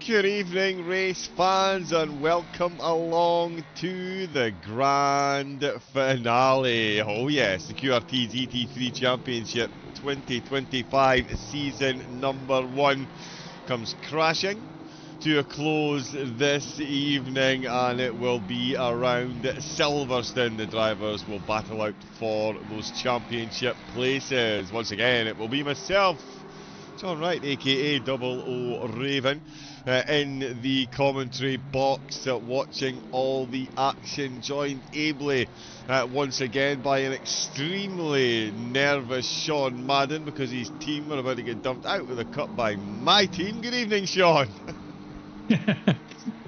Good evening, race fans, and welcome along to the grand finale. Oh yes, the QRT GT3 Championship 2025 season number 1 comes crashing to a close this evening, and it will be around Silverstone. The drivers will battle out for those championship places. Once again, it will be myself, John Wright, aka Double O Raven, in the commentary box, watching all the action, joined ably once again by an extremely nervous Sean Madden, because his team are about to get dumped out of the cup by my team. Good evening, Sean.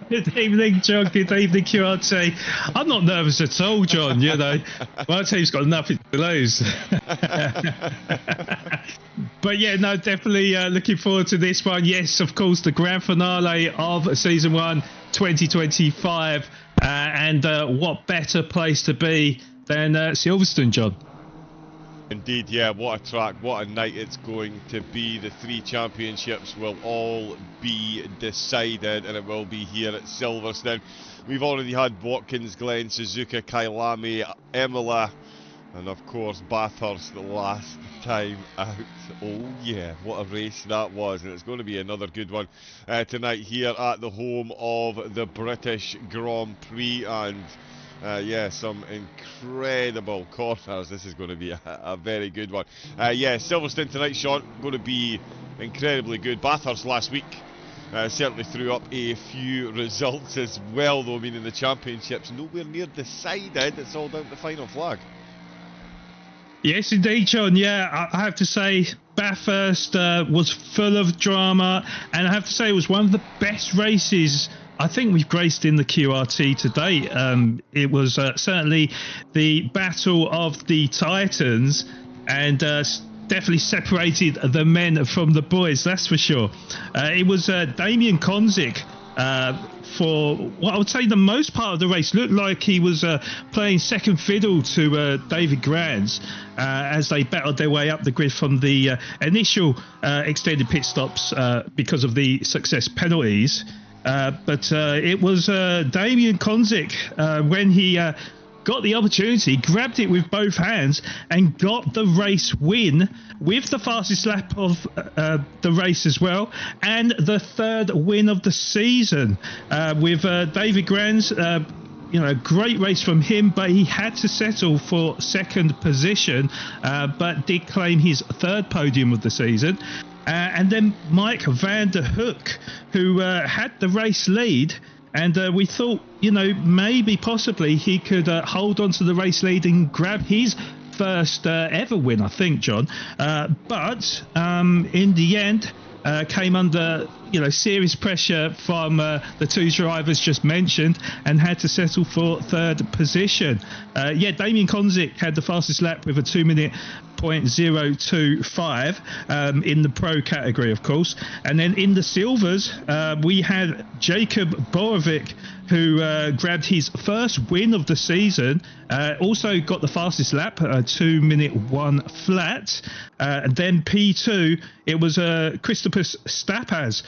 Good evening, John. Good evening, QRT. I'm not nervous at all, John. You know, my team's got nothing to lose. But yeah, no, definitely looking forward to this one. Yes, of course, the grand finale of Season 1 2025. And what better place to be than Silverstone, John? Indeed, yeah, what a track, what a night it's going to be. The 3 championships will all be decided, and it will be here at Silverstone. We've already had Watkins Glen, Suzuka, Kailami, Imola, and of course Bathurst the last time out. Oh yeah, what a race that was, and it's going to be another good one tonight here at the home of the British Grand Prix. And yeah, some incredible corners. This is going to be a very good one. Yeah, Silverstone tonight, Sean, going to be incredibly good. Bathurst last week certainly threw up a few results as well, though. I mean, in the championships, nowhere near decided. It's all down to the final flag. Yes, indeed, John. Yeah, I have to say Bathurst was full of drama, and I have to say it was one of the best races I think we've graced in the QRT today. It was certainly the battle of the Titans, and definitely separated the men from the boys, that's for sure. It was Damien Konzik for what I would say the most part of the race. Looked like he was playing second fiddle to David Granz as they battled their way up the grid from the initial extended pit stops because of the success penalties. But it was Damien Konzik when he got the opportunity, grabbed it with both hands and got the race win with the fastest lap of the race as well, and the 3rd win of the season with David Granz. You know, great race from him, but he had to settle for 2nd position, but did claim his 3rd podium of the season. And then Mike van der Hoek, who had the race lead, and we thought, you know, maybe possibly he could hold on to the race lead and grab his first ever win, I think, John. But in the end, came under, you know, serious pressure from the 2 drivers just mentioned, and had to settle for 3rd position. Yeah, Damien Konzik had the fastest lap with a 2-minute .025 in the pro category, of course. And then in the silvers, we had Jacob Borovic, who grabbed his first win of the season, also got the fastest lap, 2-minute 1 flat. And then P2, it was Christopus Stapaz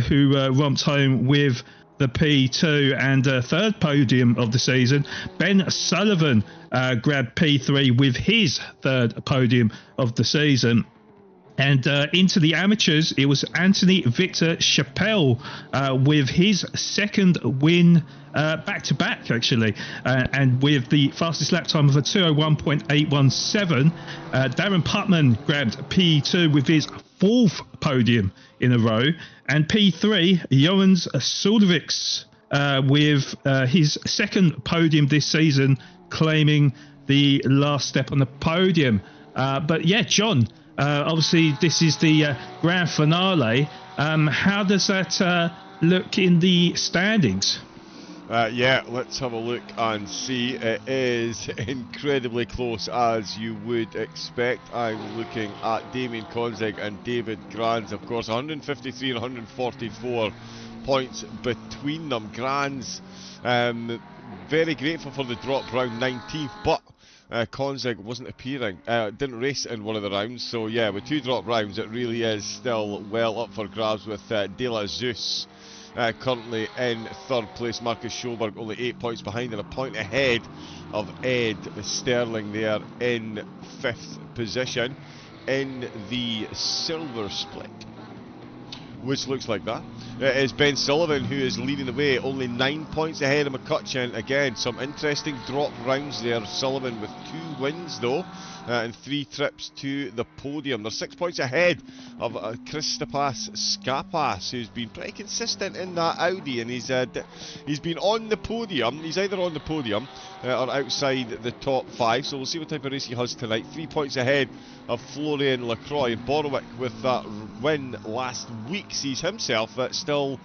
who romped home with the P2 and 3rd podium of the season. Ben Sullivan grabbed P3 with his 3rd podium of the season. And into the amateurs, it was Anthony Victor Chappelle with his 2nd win back-to-back, actually, and with the fastest lap time of a 2:01.817. Darren Putman grabbed P2 with his 4th podium in a row, and P3, Johannes Suldevics with his 2nd podium this season, claiming the last step on the podium. But yeah, John, obviously this is the grand finale. How does that look in the standings? Yeah, let's have a look and see. It is incredibly close, as you would expect. I'm looking at Damien Konzik and David Granz, of course, 153 and 144 points between them. Granz, very grateful for the drop round 19th, but Konzik wasn't appearing, didn't race in one of the rounds, so yeah, with 2 drop rounds, it really is still well up for grabs with De La Zeus currently in third place. Marcus Schoberg only 8 points behind and a point ahead of Ed Sterling there in 5th position in the silver split, which looks like that. It is Ben Sullivan who is leading the way, only 9 points ahead of McCutcheon. Again, some interesting drop rounds there. Sullivan with 2 wins though, and 3 trips to the podium. They're 6 points ahead of Christopas Skapas, who's been pretty consistent in that Audi, and he's been on the podium. He's either on the podium or outside the top 5, so we'll see what type of race he has tonight. 3 points ahead of Florian Lacroix. Borwick, with that win last week, sees himself still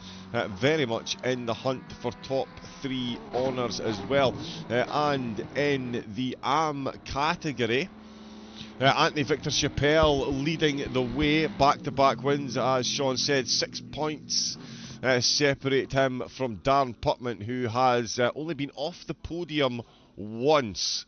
very much in the hunt for top 3 honours as well. And in the AM category, Anthony Victor Chappelle leading the way, back-to-back wins, as Sean said. 6 points separate him from Darren Putman, who has only been off the podium once.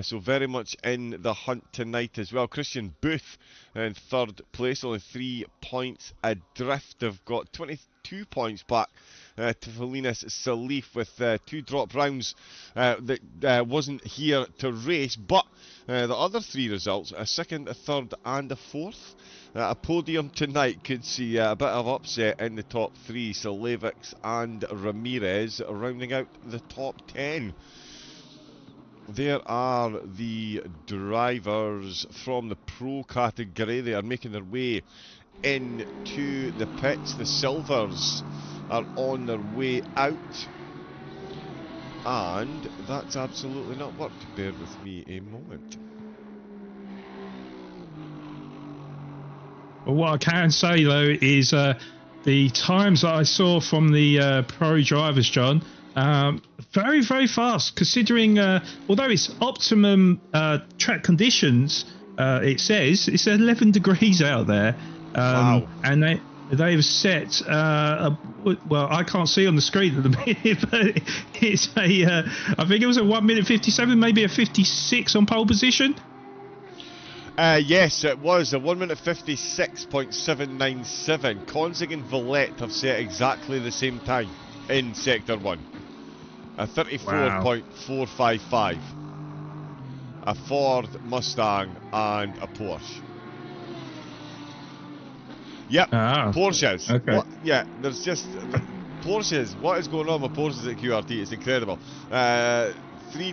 So very much in the hunt tonight as well. Christian Booth in third place, only 3 points adrift. They've got 22 points back to Felinas Salif with 2 drop rounds that wasn't here to race. But the other 3 results, a second, a third and a fourth. A podium tonight could see a bit of upset in the top 3. So Leviks and Ramirez rounding out the top 10. There are the drivers from the pro category. They are making their way into the pits. The silvers are on their way out, and that's absolutely not worked. Bear with me a moment. Well, what I can say though is the times that I saw from the pro drivers, John, very, very fast, considering although it's optimum track conditions, it says it's 11 degrees out there. Wow. And they've set well, I can't see on the screen at the minute, but it's a I think it was a 1 minute 57, maybe a 56 on pole position. Yes, it was a 1 minute 56.797. Konzig and Villette have set exactly the same time in Sector 1. A 34.455. A Ford Mustang and a Porsche. Yep, Porsches. Okay. What, yeah, there's just Porsches. What is going on with Porsches at QRT? It's incredible. 3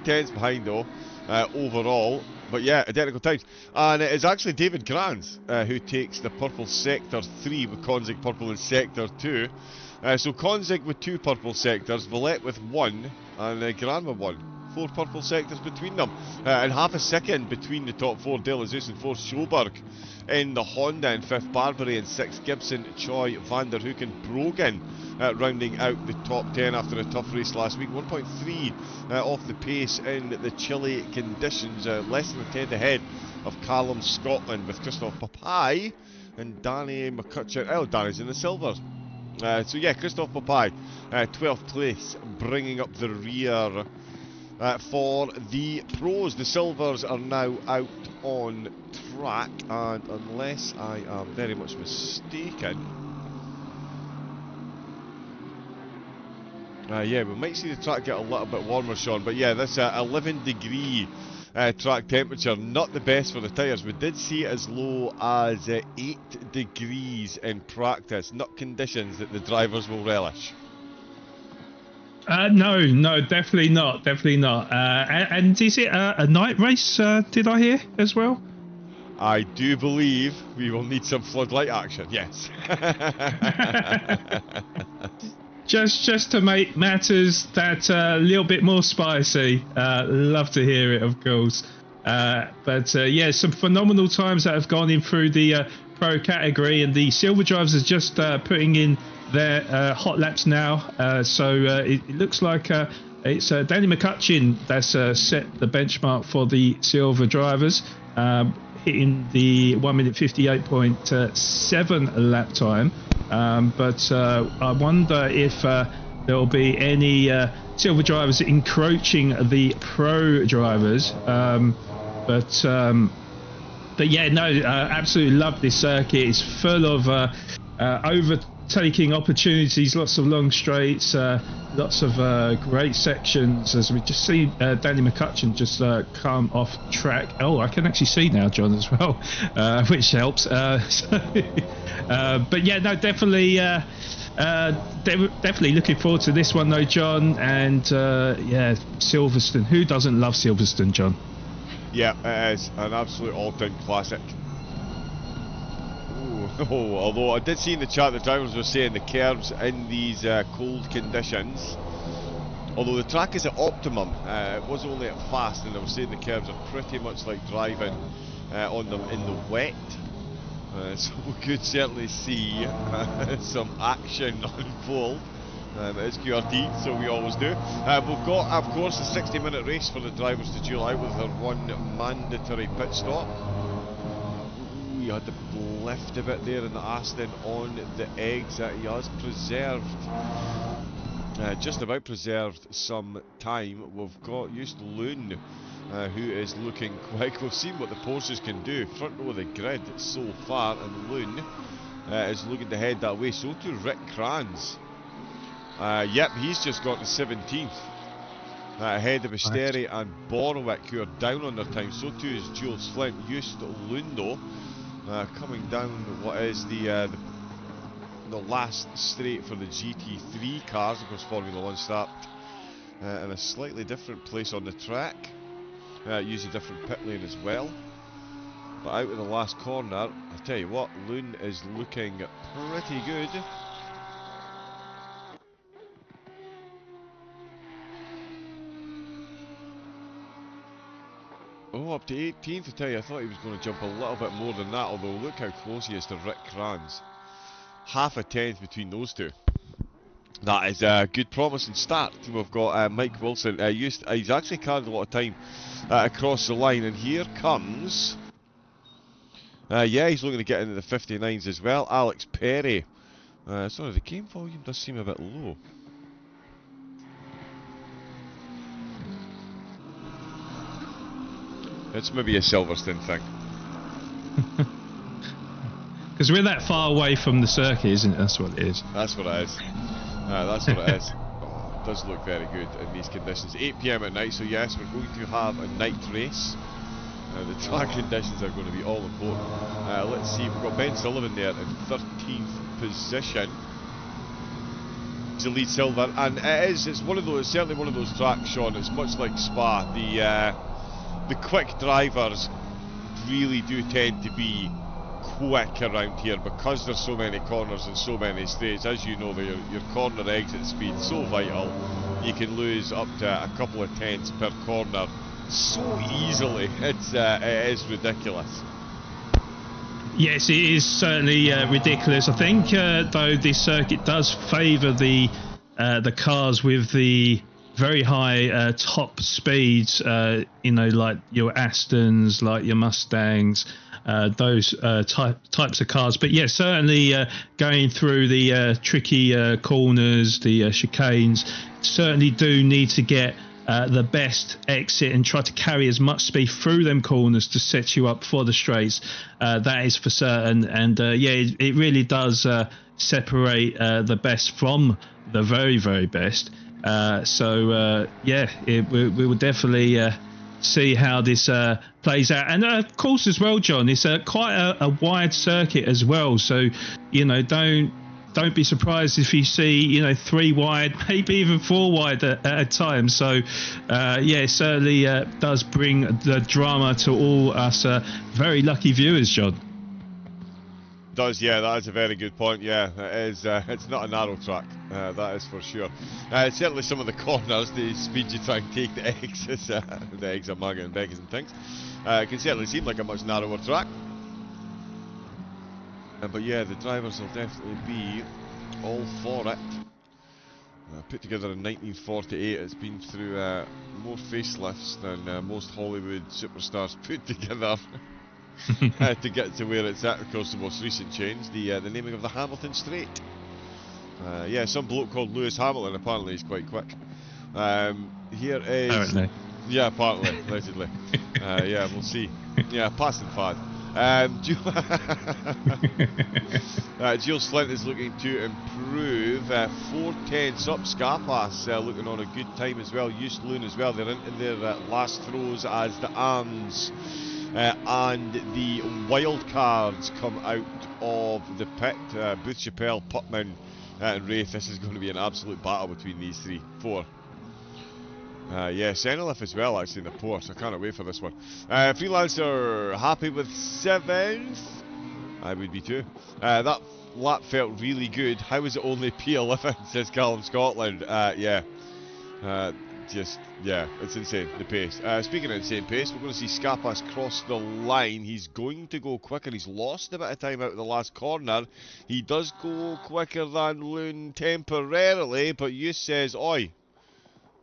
tenths behind though, overall. But yeah, identical times. And it's actually David Granz who takes the purple Sector 3 with Konzig purple in Sector 2. So Konzig with 2 purple sectors, Villette with 1, and Gran with 1. 4 purple sectors between them. And half a second between the top 4, De La Zeus and 4th Schoberg in the Honda, in 5th Barbary, and 6th Gibson, Choi, Van der Hoek and Brogan rounding out the top 10 after a tough race last week. 1.3 off the pace in the chilly conditions, less than a tenth ahead of Callum Scotland, with Christophe Papai and Danny McCutcheon. Oh, Danny's in the silvers. So yeah, Christophe Papai, 12th place, bringing up the rear for the pros. The silvers are now out on track, and unless I am very much mistaken, yeah, we might see the track get a little bit warmer, Sean, but yeah, this 11 degree track temperature, not the best for the tyres. We did see it as low as 8 degrees in practice, not conditions that the drivers will relish. No, definitely not, and is it a night race, did I hear as well? I do believe we will need some floodlight action, yes. Just to make matters that a little bit more spicy. Love to hear it, of course. But yeah, some phenomenal times that have gone in through the pro category, and the silver drivers are just putting in their hot laps now. So it looks like it's Danny McCutcheon that's set the benchmark for the silver drivers, hitting the 1 minute 58.7 lap time. But I wonder if there will be any silver drivers encroaching the pro drivers. But yeah, no, absolutely love this circuit. It's full of taking opportunities, lots of long straights, lots of great sections, as we just see Danny McCutcheon just come off track. Oh, I can actually see now, John, as well, which helps. But yeah, no, definitely looking forward to this one though, John. And yeah, Silverstone, who doesn't love Silverstone, John? Yeah, it is an absolute all-time classic. Oh, although I did see in the chat the drivers were saying the curves in these cold conditions, although the track is at optimum, it was only at fast, and I was saying the curves are pretty much like driving on them in the wet. So we could certainly see some action unfold. It's QRT, so we always do. We've got, of course, a 60-minute race for the drivers to duel out with their one mandatory pit stop. You had to lift a bit there in the Aston on the exit. He has preserved, just about preserved some time. We've got Just Loon, who is looking quick. We've seen what the Porsches can do. Front row of the grid so far, and Loon is looking to head that way. So too Rick Kranz. Yep, he's just got to 17th. Ahead of Asteri and Borwick, who are down on their time. So too is Jules Flint. Just Loon though, coming down what is the last straight for the GT3 cars. Of course, Formula 1 start in a slightly different place on the track. Use a different pit lane as well. But out of the last corner, I tell you what, Loon is looking pretty good. Oh, up to 18th, I tell you, I thought he was going to jump a little bit more than that, although look how close he is to Rick Kranz. Half a tenth between those two. That is a good promising start. We've got Mike Wilson. He's actually carried a lot of time across the line, and here comes... yeah, he's looking to get into the 59s as well. Alex Perry. Sorry, the game volume does seem a bit low. It's maybe a Silverstone thing. Because we're that far away from the circuit, isn't it? That's what it is. That's what it is. That's what it is. Oh, it does look very good in these conditions. 8 PM at night, so yes, we're going to have a night race. The track conditions are going to be all important. Let's see, we've got Ben Sullivan there in 13th position to lead silver, and it's one of those, certainly one of those tracks, Sean. It's much like Spa. The quick drivers really do tend to be quick around here because there's so many corners and so many straights. As you know, your corner exit speed is so vital. You can lose up to a couple of tenths per corner so easily. It is ridiculous. Yes, it is certainly ridiculous. I think though this circuit does favour the cars with the very high top speeds, you know, like your Astons, like your Mustangs, those types of cars. But yeah, certainly going through the tricky corners, the chicanes, certainly do need to get the best exit and try to carry as much speed through them corners to set you up for the straights. That is for certain. And yeah, it really does separate the best from the very, very best. So yeah, we will definitely see how this plays out, and of course as well, John, it's quite a wide circuit as well. So you know, don't be surprised if you see, you know, 3 wide, maybe even 4 wide at a time. So yeah, it certainly does bring the drama to all us very lucky viewers, John. Does, yeah, that is a very good point. Yeah, it is. It's not a narrow track, that is for sure. Certainly some of the corners, the speed you try and take the exits, the exit Maga and Beckers and things, it can certainly seem like a much narrower track. But yeah, the drivers will definitely be all for it. Put together in 1948, it's been through more facelifts than most Hollywood superstars put together. To get to where it's at. Of course, the most recent change, the naming of the Hamilton Straight. Yeah, some bloke called Lewis Hamilton, apparently he's quite quick. Here is... Apparently. Yeah, apparently, allegedly. Yeah, we'll see. Yeah, passing fad. Jules Flint is looking to improve. 4/10 up. Scarpass looking on a good time as well. Eust Loon as well. They're into their last throws as the arms and the wild cards come out of the pit. Booth Chappelle, Putman, and Wraith. This is going to be an absolute battle between these four. Yeah, Senelif as well, actually, in the port. I can't wait for this one. Freelancer, happy with 7th? I would be too. That lap felt really good. How is it only P11, says Callum Scotland? Yeah. Yeah, it's insane, the pace. Speaking of insane pace, we're going to see Scapas cross the line. He's going to go quicker. He's lost a bit of time out of the last corner. He does go quicker than Loon temporarily, but Yus says, oi,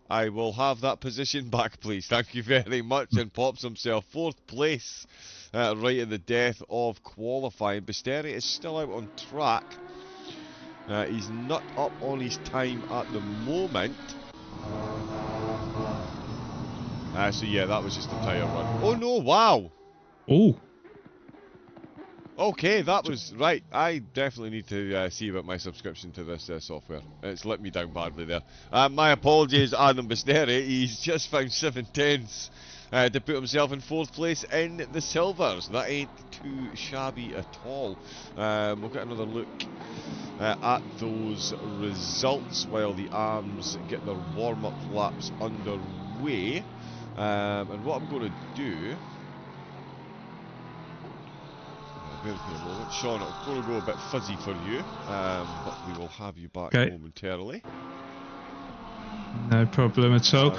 I will have that position back, please. Thank you very much. And pops himself 4th place right at the death of qualifying. Basteri is still out on track. He's not up on his time at the moment. So yeah, that was just a tyre run. Oh no, wow! Oh. Okay, that was right. I definitely need to see about my subscription to this software. It's let me down badly there. My apologies, Adam Basteri. He's just found 7/10 to put himself in 4th place in the silvers. That ain't too shabby at all. We'll get another look at those results while the arms get their warm-up laps underway. And what I'm going to do... Bear with me a moment. Sean, I'm going to go a bit fuzzy for you, but we will have you back momentarily. No problem at all.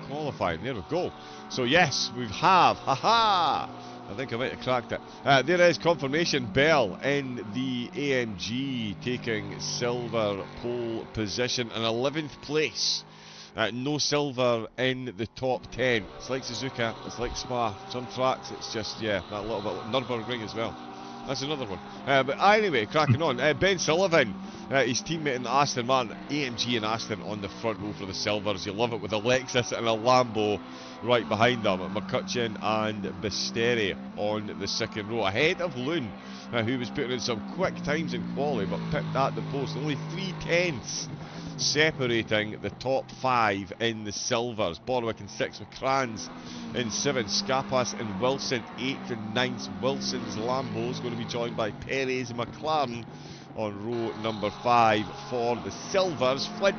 Qualifying, there we go. So yes, we have, I think I might have cracked it. There is confirmation. Bell in the AMG taking silver pole position and 11th place. No silver in the top 10. It's like Suzuka, it's like Spa. Some tracks, it's just, yeah, that little bit. Nürburgring as well. That's another one. But anyway, cracking on. Ben Sullivan, his teammate in the Aston Martin, AMG and Aston on the front row for the silvers. You love it with a Lexus and a Lambo right behind them. McCutcheon and Basteri on the 2nd row. Ahead of Loon, who was putting in some quick times in quali, but pipped at the post. Only 3/10 separating the top 5 in the silvers. Borwick in 6th, McCrans in 7th, Scapas and Wilson 8th and 9th. Wilson's Lambo is going to be joined by Perez and McLaren on row number 5 for the silvers. Flint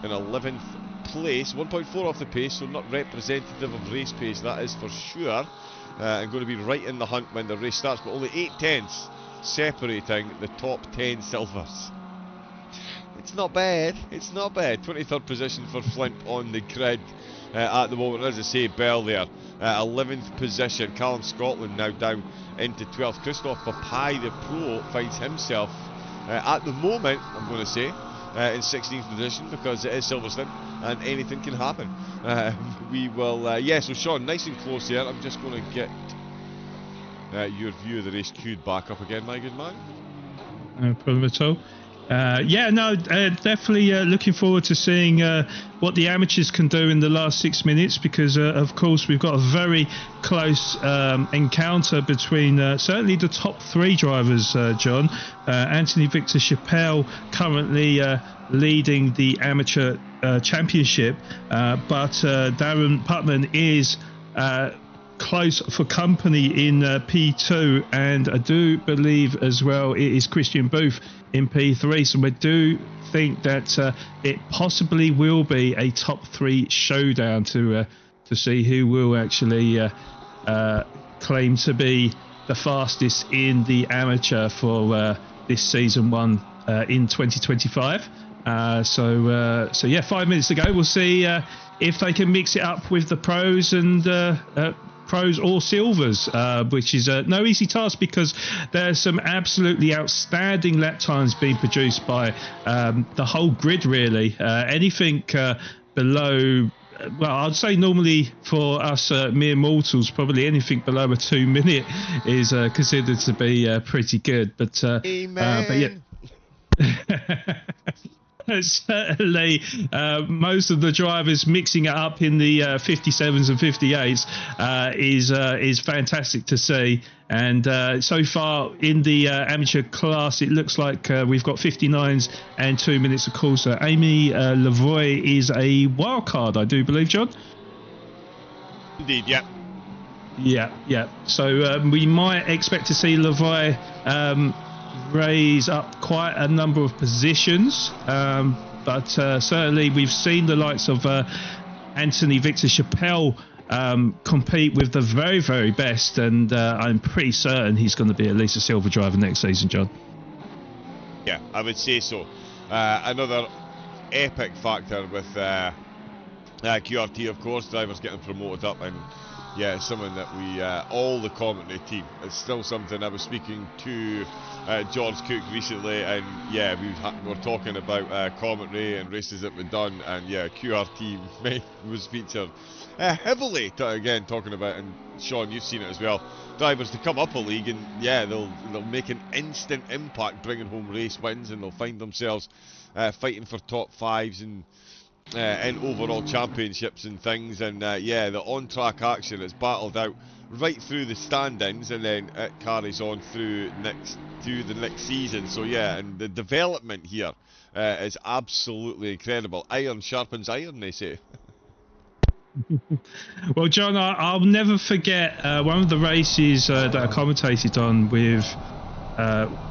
in 11th place, 1.4 off the pace, so not representative of race pace, that is for sure, and going to be right in the hunt when the race starts, but only 8/10 separating the top 10 silvers. It's not bad, it's not bad. 23rd position for Flint on the grid at the moment. As I say, Bell there, 11th position. Callum Scotland now down into 12th. Christophe Papai, the pro, finds himself at the moment, I'm going to say, in 16th position, because it is Silverstone and anything can happen. We will, yeah, so Sean, nice and close here. I'm just going to get your view of the race queued back up again, my good man. No problem at all. Yeah, no, definitely looking forward to seeing what the amateurs can do in the last 6 minutes, because of course we've got a very close encounter between certainly the top 3 drivers, John. Anthony Victor Chappelle currently leading the amateur championship, but Darren Putman is close for company in P2, and I do believe as well it is Christian Booth in P3, so we do think that it possibly will be a top 3 showdown to see who will actually claim to be the fastest in the amateur for this season 1 in 2025. So yeah, 5 minutes to go. We'll see if they can mix it up with the pros and pros or silvers, which is no easy task, because there's some absolutely outstanding lap times being produced by the whole grid, really. Anything below, well, I'd say normally for us mere mortals, probably anything below a 2 minute is considered to be pretty good. But yeah. certainly most of the drivers mixing it up in the 57s and 58s is fantastic to see. And so far in the amateur class, it looks like we've got 59s and 2 minutes of course. Amy Lavoie is a wild card, I do believe, John. Indeed, yeah. Yeah. So we might expect to see Lavoie raise up quite a number of positions, but certainly we've seen the likes of Anthony Victor Chappelle compete with the very, very best, and I'm pretty certain he's going to be at least a silver driver next season, John. Yeah, I would say so. Another epic factor with QRT, of course, drivers getting promoted up, and yeah, it's something that we, all the commentary team, it's still something. I was speaking to George Cook recently, and yeah, we're talking about commentary and races that we've done, and yeah, QRT was featured heavily, again, talking about, and Sean, you've seen it as well, drivers to come up a league, and yeah, they'll make an instant impact bringing home race wins, and they'll find themselves fighting for top fives and overall championships and things, and yeah, the on-track action is battled out right through the standings, and then it carries on through the next season. So yeah, and the development here is absolutely incredible. Iron sharpens iron, they say. Well, John, I'll never forget one of the races that I commentated on with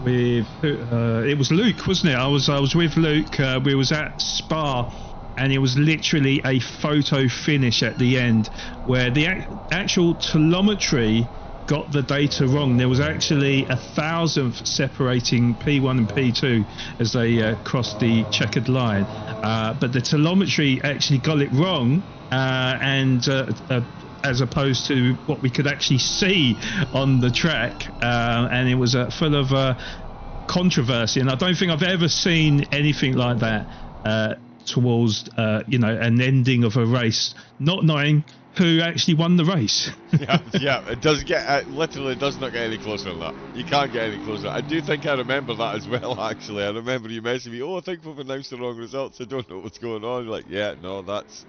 it was Luke, wasn't it? I was with Luke. We was at Spa, and it was literally a photo finish at the end where the actual telemetry got the data wrong. There was actually 1,000th separating P1 and P2 as they crossed the checkered line, but the telemetry actually got it wrong, and as opposed to what we could actually see on the track, and it was full of controversy, and I don't think I've ever seen anything like that towards an ending of a race, not knowing who actually won the race. yeah, it does get literally does not get any closer than that. You can't get any closer. I do think I remember that as well. Actually, I remember you messaging me. Oh, I think we've announced the wrong results. I don't know what's going on. Like, yeah, no, that's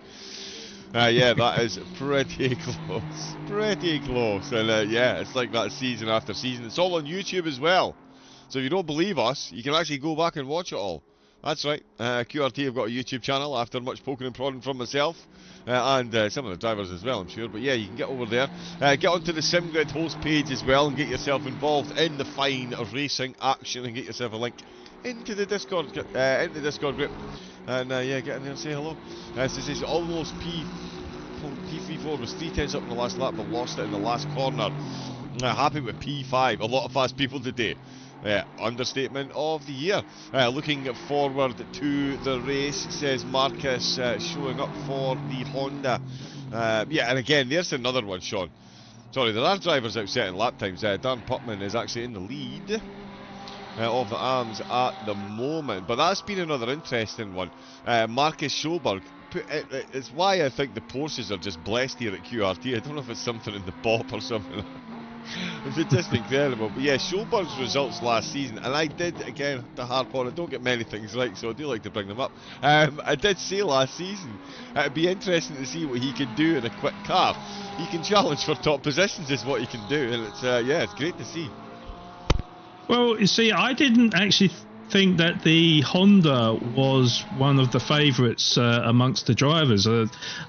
yeah, that is pretty close, and yeah, it's like that season after season. It's all on YouTube as well, so if you don't believe us, you can actually go back and watch it all. That's right, QRT have got a YouTube channel after much poking and prodding from myself, and some of the drivers as well, I'm sure. But yeah, you can get over there, get onto the SimGrid host page as well, and get yourself involved in the fine racing action, and get yourself a link into the Discord group, and yeah, get in there and say hello. So it says almost P34 was 3/10 up in the last lap, but lost it in the last corner. Happy with P5. A lot of fast people today. Understatement of the year. Looking forward to the race, says Marcus, showing up for the Honda. Yeah, and again, there's another one, Sean. Sorry, there are drivers out setting lap times. Dan Putman is actually in the lead of the ARMS at the moment, but that's been another interesting one. Marcus Schoberg. It's why I think the Porsches are just blessed here at QRT. I don't know if it's something in the BOP or something. It's just incredible. But yeah, Schoberg's results last season, and I did, again, to harp on, I don't get many things right, so I do like to bring them up. I did say last season, it'd be interesting to see what he can do in a quick car. He can challenge for top positions is what he can do, and it's, yeah, it's great to see. Well, you see, I didn't actually think that the Honda was one of the favourites amongst the drivers.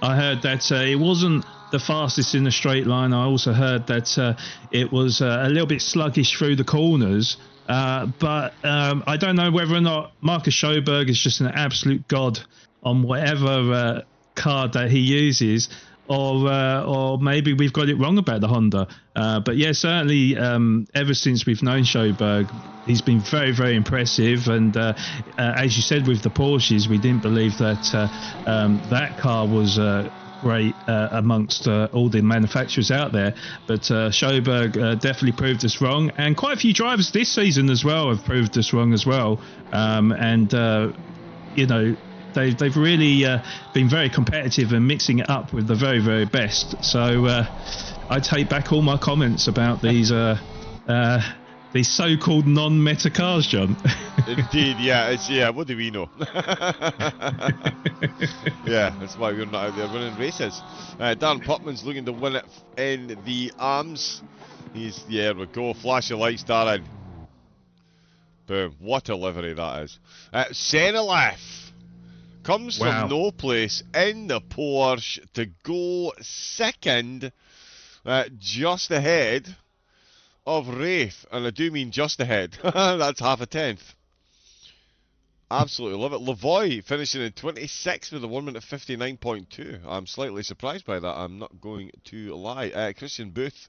I heard that it wasn't the fastest in the straight line. I also heard that it was a little bit sluggish through the corners. But I don't know whether or not Marcus Schoberg is just an absolute god on whatever car that he uses, or maybe we've got it wrong about the Honda. But yeah, certainly ever since we've known Schoberg, he's been very, very impressive. And as you said with the Porsches, we didn't believe that that car was great amongst all the manufacturers out there. But Schoberg definitely proved us wrong. And quite a few drivers this season as well have proved us wrong as well. You know, they've really been very competitive and mixing it up with the very, very best. So I take back all my comments about these these so-called non-meta cars, John. Indeed, yeah. Yeah. What do we know? Yeah, that's why we're not out there winning races. Darren Putman's looking to win it in the arms. There we go. Flash of lights, Darren. Boom. What a livery that is. Senelef comes from Wow. no place in the Porsche to go second, just ahead of Wraith. And I do mean just ahead. That's half a tenth. Absolutely love it. Lavoie finishing in 26th with a 1 minute 59.2. I'm slightly surprised by that. I'm not going to lie. Christian Booth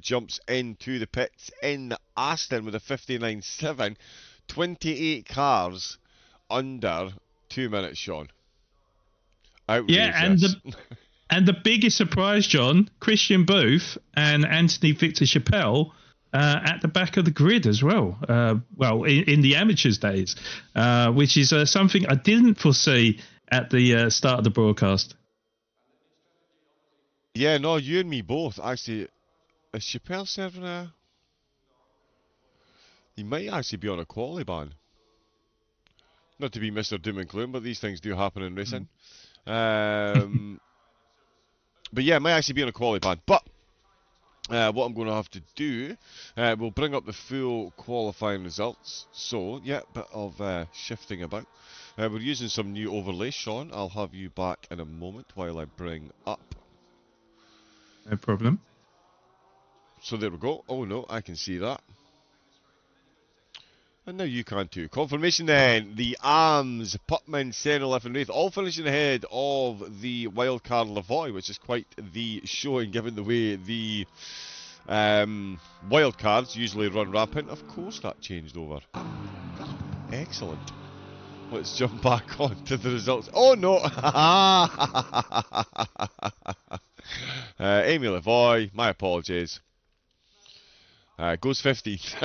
jumps into the pits in Aston with a 59.7. 28 cars under 2 minutes, Sean. Outrageous. Yeah, and the biggest surprise, John, Christian Booth and Anthony Victor Chappelle at the back of the grid as well. Well, in the amateurs days, which is something I didn't foresee at the start of the broadcast. Yeah, no, you and me both. Actually, is Chappelle serving a... He might actually be on a quality ban. Not to be Mr. Doom and Gloom, but these things do happen in racing. But yeah, it might actually be on a quality ban. But what I'm going to have to do, we'll bring up the full qualifying results. So, yeah, bit of shifting about. We're using some new overlays, Sean. I'll have you back in a moment while I bring up. No problem. So there we go. Oh no, I can see that. And now you can too. Confirmation then. The ARMS, Putman, Senelef and Wraith all finishing ahead of the wildcard Lavoie, which is quite the showing given the way the wildcards usually run rampant. Of course that changed over. Excellent. Let's jump back on to the results. Oh no! Amy Lavoie, my apologies. Goes 15th.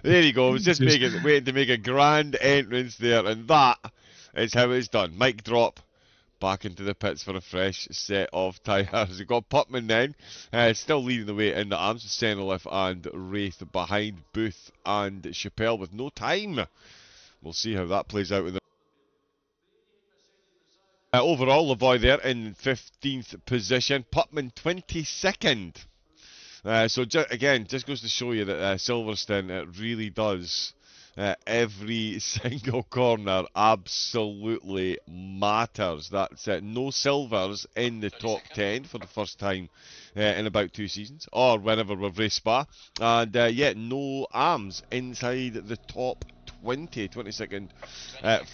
There you go. I was just waiting to make a grand entrance there, and that is how it's done. Mic drop. Back into the pits for a fresh set of tyres. We've got Putman then, still leading the way in the arms. Senelef and Wraith behind Booth and Chappelle with no time. We'll see how that plays out with them. Overall, Lavoie there in 15th position. Putman 22nd. So again, just goes to show you that Silverstone, it really does. Every single corner absolutely matters. That's it. No silvers in the top 10 for the first time in about 2 seasons, or whenever we've raced Spa. And yeah, no arms inside the top 20. 22nd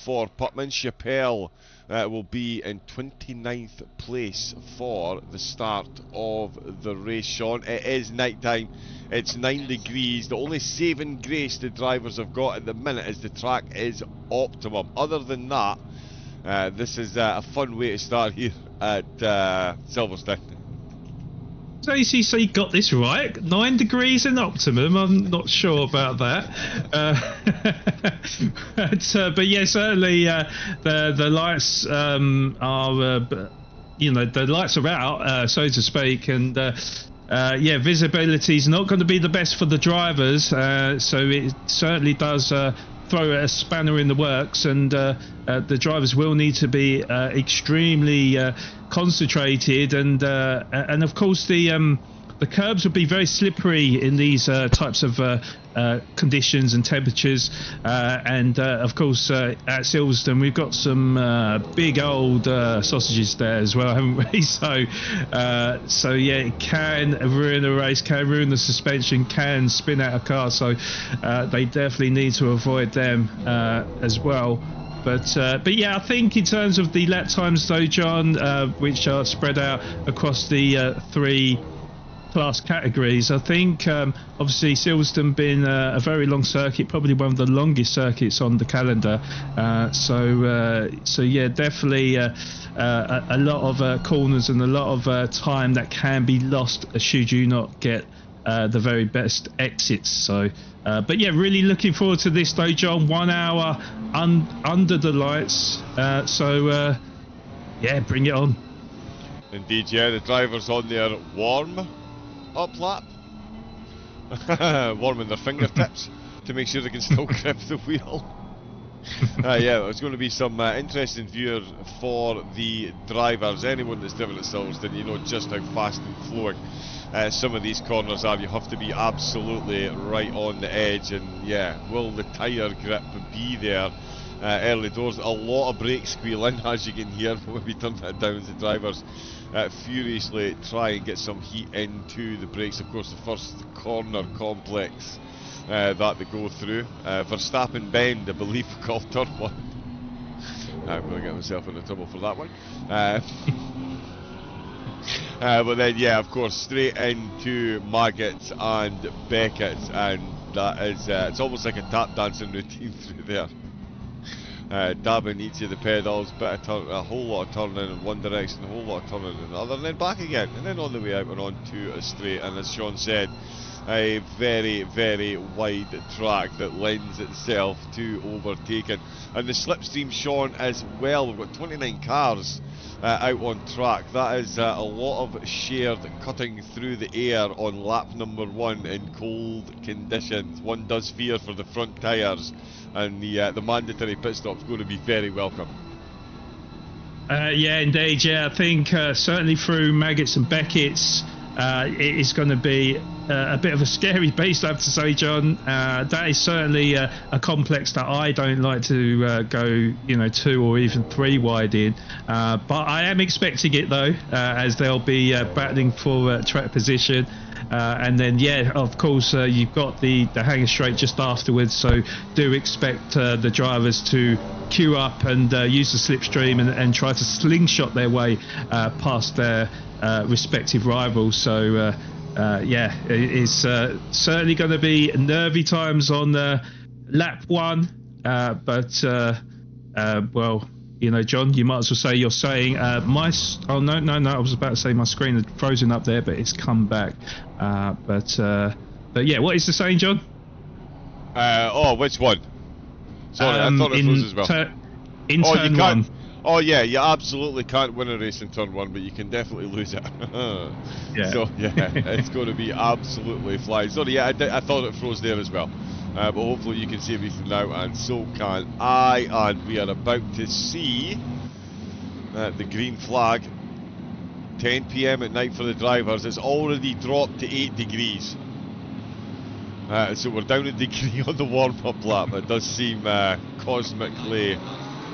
for Putman. Chappelle will be in 29th place for the start of the race, Sean. It is night time. It's 9 degrees. The only saving grace the drivers have got at the minute is the track is optimum. Other than that, this is a fun way to start here at Silverstone. So ACC got this right. 9 degrees in optimum. I'm not sure about that. But yeah, certainly the lights are, the lights are out, so to speak, and yeah, visibility is not going to be the best for the drivers. So it certainly does throw a spanner in the works, and the drivers will need to be extremely concentrated, and of course the curbs will be very slippery in these types of conditions and temperatures, and of course at Silverstone we've got some big old sausages there as well, haven't we? So yeah, it can ruin a race, can ruin the suspension, can spin out a car, so they definitely need to avoid them as well. But yeah, I think in terms of the lap times though, John, which are spread out across the 3 class categories, I think obviously Silverstone being a very long circuit, probably one of the longest circuits on the calendar, so yeah, definitely a lot of corners and a lot of time that can be lost should you not get the very best exits. So but yeah, really looking forward to this though, John. 1 hour under the lights, so yeah, bring it on. Indeed, yeah, the drivers on there warm, up lap. Warming their fingertips to make sure they can still grip the wheel. Yeah, it's going to be some interesting view for the drivers. Anyone that's driven at Silverstone, you know just how fast and flowing some of these corners are. You have to be absolutely right on the edge, and yeah, will the tyre grip be there early doors? A lot of brake squealing, as you can hear when we turn that down as the drivers furiously try and get some heat into the brakes. Of course, the first corner complex that they go through. Verstappen Bend, I believe we call turn 1. I'm going to get myself into trouble for that one. But then, yeah, of course, straight into Maggotts and Beckett, and that is, it's almost like a tap dancing routine through there. Dabbing each of the pedals, a whole lot of turning in one direction, a whole lot of turning in the other, and then back again, and then on the way out and on to a straight. And as Sean said, a very, very wide track that lends itself to overtaking. And the slipstream, Sean, as well. We've got 29 cars out on track. That is a lot of shared cutting through the air on lap number 1 in cold conditions. One does fear for the front tyres, and the mandatory pit stop's going to be very welcome. Yeah, indeed. Yeah, I think certainly through Maggotts and Beckett's, it is going to be a bit of a scary beast, I have to say, John. That is certainly a complex that I don't like to go, you know, 2 or even 3 wide in. But I am expecting it though, as they'll be battling for track position. And then, yeah, of course, you've got the hangar straight just afterwards, so do expect the drivers to queue up and use the slipstream and try to slingshot their way past their respective rivals. So yeah, it's certainly going to be nervy times on lap 1, but well, you know, John, you might as well say you're saying oh no, I was about to say my screen had frozen up there, but it's come back. But yeah, what is the saying, John? Oh, which one? Sorry, I thought it froze as well. In turn 1. Oh yeah, you absolutely can't win a race in turn 1, but you can definitely lose it. Yeah. So yeah, it's going to be absolutely flying. Sorry, yeah, I thought it froze there as well. But hopefully you can see everything now, and so can I. And we are about to see the green flag. 10 PM at night for the drivers. It's already dropped to 8 degrees. So we're down a degree on the warm-up lap. It does seem cosmically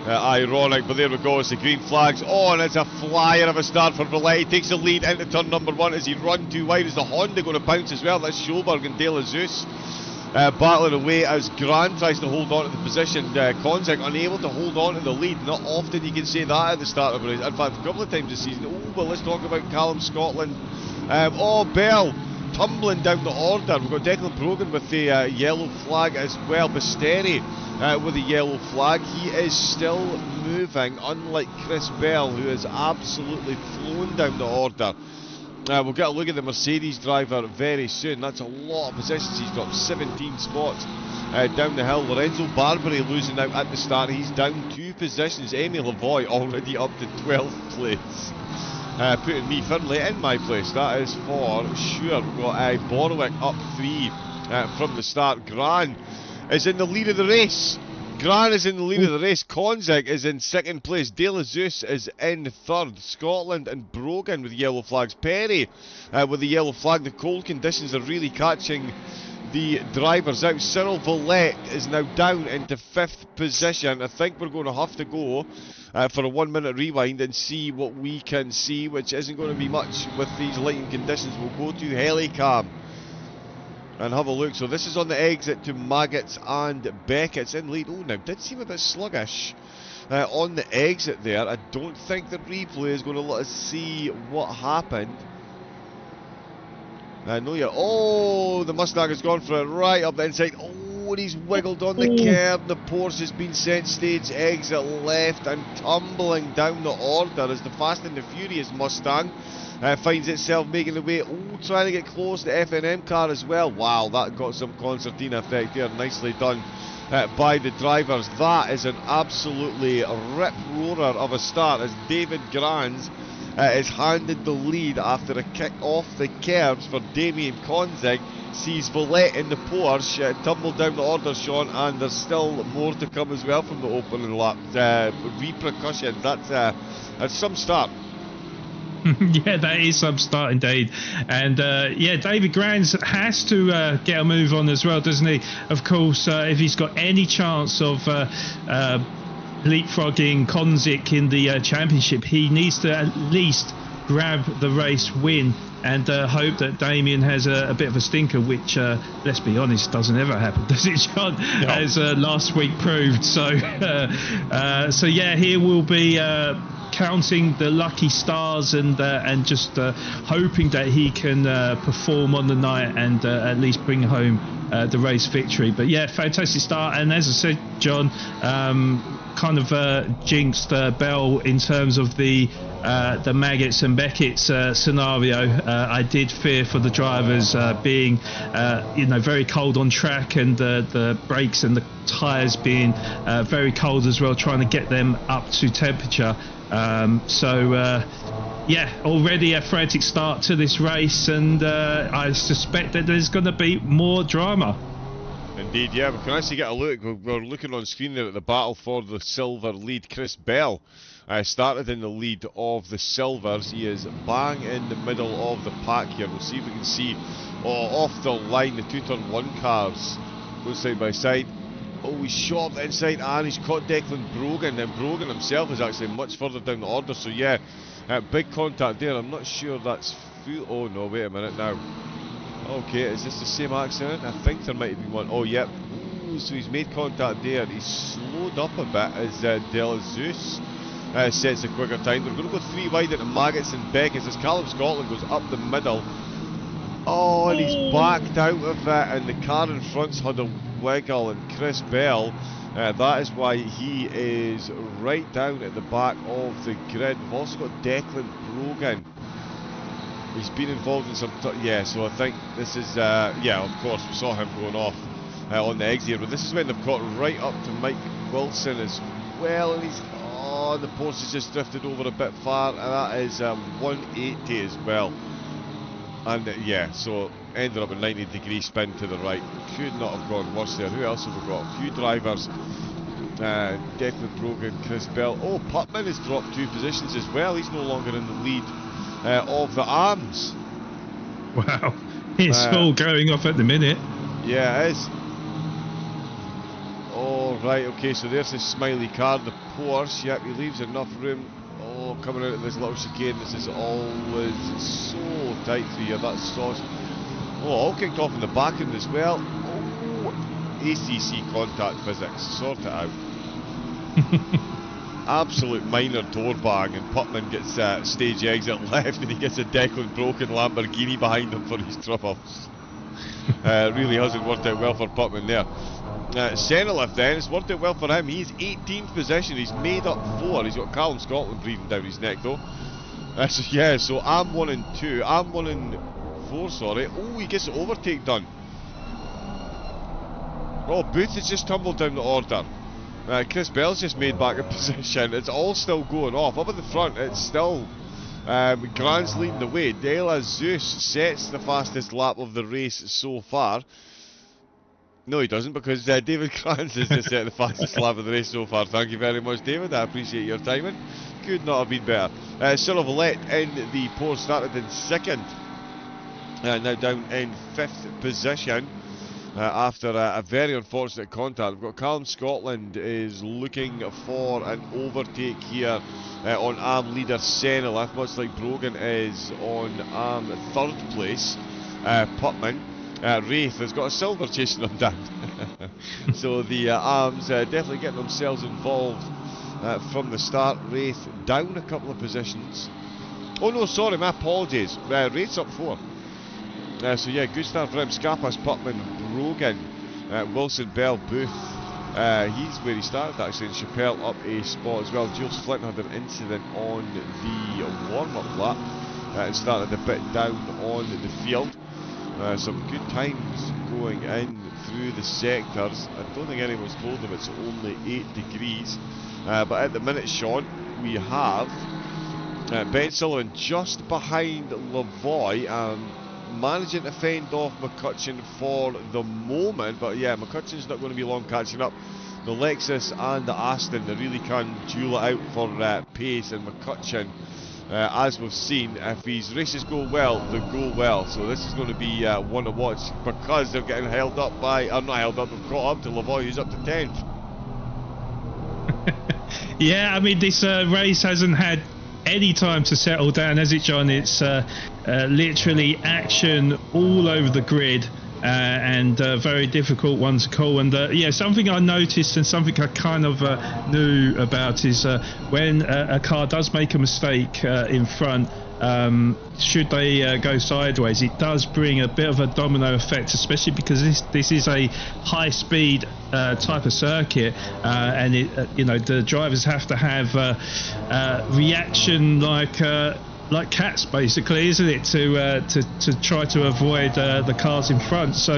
ironic, but there we go. It's the green flags on. It's a flyer of a start for Valetti. Takes the lead into turn number 1 as he run too wide. Is the Honda going to bounce as well? That's Schoberg and De La Zeus battling away as Grant tries to hold on to the position. Konzek unable to hold on to the lead. Not often you can say that at the start of a race. In fact, a couple of times this season. Oh, well, let's talk about Callum Scotland. Oh, Bell tumbling down the order. We've got Declan Brogan with the yellow flag as well. Basteri with the yellow flag. He is still moving, unlike Chris Bell, who has absolutely flown down the order. We'll get a look at the Mercedes driver very soon. That's a lot of positions. He's dropped 17 spots down the hill. Lorenzo Barbary losing out at the start. He's down 2 positions. Amy Lavoie already up to 12th place. Putting me firmly in my place. That is for sure. We've got Borowick up 3 from the start. Gran is in the lead of the race. Gran is in the lead of the race. Konzek is in 2nd place. De La Zeus is in 3rd. Scotland and Brogan with yellow flags. Perry with the yellow flag. The cold conditions are really catching the drivers out. Cyril Vallette is now down into 5th position. I think we're going to have to go for a 1-minute rewind and see what we can see, which isn't going to be much with these lighting conditions. We'll go to Helicam and have a look. So this is on the exit to Maggotts and Beckett's in lead. Oh, now did seem a bit sluggish on the exit there. I don't think the replay is going to let us see what happened. No, yeah. Oh, the Mustang has gone for it right up the inside. Oh, and he's wiggled on the curb. The Porsche has been sent stage exit left and tumbling down the order as the Fast and the Furious Mustang finds itself making the way. Oh, trying to get close to the FNM car as well. Wow, that got some concertina effect there. Nicely done by the drivers. That is an absolutely rip-roarer of a start as David Granz is handed the lead after a kick off the curbs for Damien Konzig. Sees Villette in the Porsche tumble down the order, Sean, and there's still more to come as well from the opening lap. Repercussions, that's some start. Yeah, that is some start indeed. And yeah, David Grands has to get a move on as well, doesn't he? Of course, if he's got any chance of leapfrogging Konzik in the championship, he needs to at least grab the race win and hope that Damien has a bit of a stinker, which, let's be honest, doesn't ever happen, does it, John? No. As last week proved. So, so yeah, here we'll be counting the lucky stars and just hoping that he can perform on the night and at least bring home the race victory. But yeah, fantastic start. And as I said, John, kind of jinxed Bell in terms of the Maggots and Beckett's scenario. I did fear for the drivers being very cold on track, and the brakes and the tyres being very cold as well, trying to get them up to temperature. Yeah, already a frantic start to this race, and I suspect that there's going to be more drama. Indeed, yeah, we can actually get a look. We're looking on screen there at the battle for the silver lead. Chris Bell started in the lead of the silvers. He is bang in the middle of the pack here. We'll see if we can see off the line the 2-turn-1 cars go side by side. Oh, he's short inside and he's caught Declan Brogan, and Brogan himself is actually much further down the order, so yeah, big contact there. I'm not sure that's full. Oh no, wait a minute now. Okay, is this the same accident? I think there might have been one. Oh, yep. Ooh, so he's made contact there. He's slowed up a bit as Del Zeus sets a quicker time. They're going to go 3 wide into Maggots and Beckett as Callum Scotland goes up the middle. Oh, and he's backed out of it, and the car in front's had a wiggle, and Chris Bell, that is why he is right down at the back of the grid. We've also got Declan Brogan. He's been involved in some, yeah, so I think this is, yeah, of course, we saw him going off on the exit, but this is when they've got right up to Mike Wilson as well, and he's, oh, the Porsche has just drifted over a bit far, and that is 180 as well. And yeah, so ended up a 90-degree spin to the right. Could not have gone worse there. Who else have we got? A few drivers. Declan Brogan, Chris Bell. Oh, Putman has dropped 2 positions as well. He's no longer in the lead of the arms. Wow, it's all going off at the minute. Yeah, it is. Oh, right, okay, so there's his smiley car, the Porsche. Yep, he leaves enough room. Oh, coming out of this little chicane. This is always so tight through here. That's sauce. Oh, all kicked off in the back end as well. Oh, ACC contact physics. Sort it out. Absolute minor door bang, and Putman gets stage exit left, and he gets a Declan Brogan Lamborghini behind him for his troubles. Really hasn't worked out well for Putman there. Senelift then, it's worked out well for him. He's 18th position, he's made up 4. He's got Callum Scotland breathing down his neck though. So yeah, so I'm 1 and 2. I'm 1 and 4, sorry. Oh, he gets the overtake done. Oh, Booth has just tumbled down the order. Chris Bell's just made back a position. It's all still going off. Up at the front, it's still Grant's leading the way. De La Zeus sets the fastest lap of the race so far. No, he doesn't, because David Grant has just set the fastest lap of the race so far. Thank you very much, David. I appreciate your timing. Could not have been better. Cyril Villette in the Porsche started in 2nd. Now down in 5th position. After a very unfortunate contact. We've got Callum Scotland is looking for an overtake here on arm leader Senelift, much like Brogan is on arm 3rd place. Putman, Wraith has got a silver chasing them down. So the arms definitely getting themselves involved from the start. Wraith down a couple of positions. Oh no, sorry, my apologies. Wraith's up 4. So yeah, good start for him. Scapas, Putman, Brogan, Wilson, Bell, Booth. He's where he started actually, and Chappelle up a spot as well. Jules Flint had an incident on the warm-up lap and started a bit down on the field. Some good times going in through the sectors. I don't think anyone's told them it's only 8 degrees. But at the minute, Sean, we have Ben Sullivan just behind Lavoy, managing to fend off McCutcheon for the moment, but yeah, McCutcheon's not going to be long catching up. The Lexus and the Aston, they really can duel it out for pace, and McCutcheon, as we've seen, if his races go well, they go well. So this is going to be one to watch, because they're getting held up by, not held up, they've caught up to Lavoy, who's up to 10th. Yeah, I mean, this race hasn't had any time to settle down, has it, John? It's literally action all over the grid, and a very difficult one to call. And yeah, something I noticed and something I kind of knew about is when a car does make a mistake in front, should they go sideways, it does bring a bit of a domino effect, especially because this is a high speed type of circuit, and it, you know, the drivers have to have reaction like cats, basically, isn't it, to try to avoid the cars in front. So,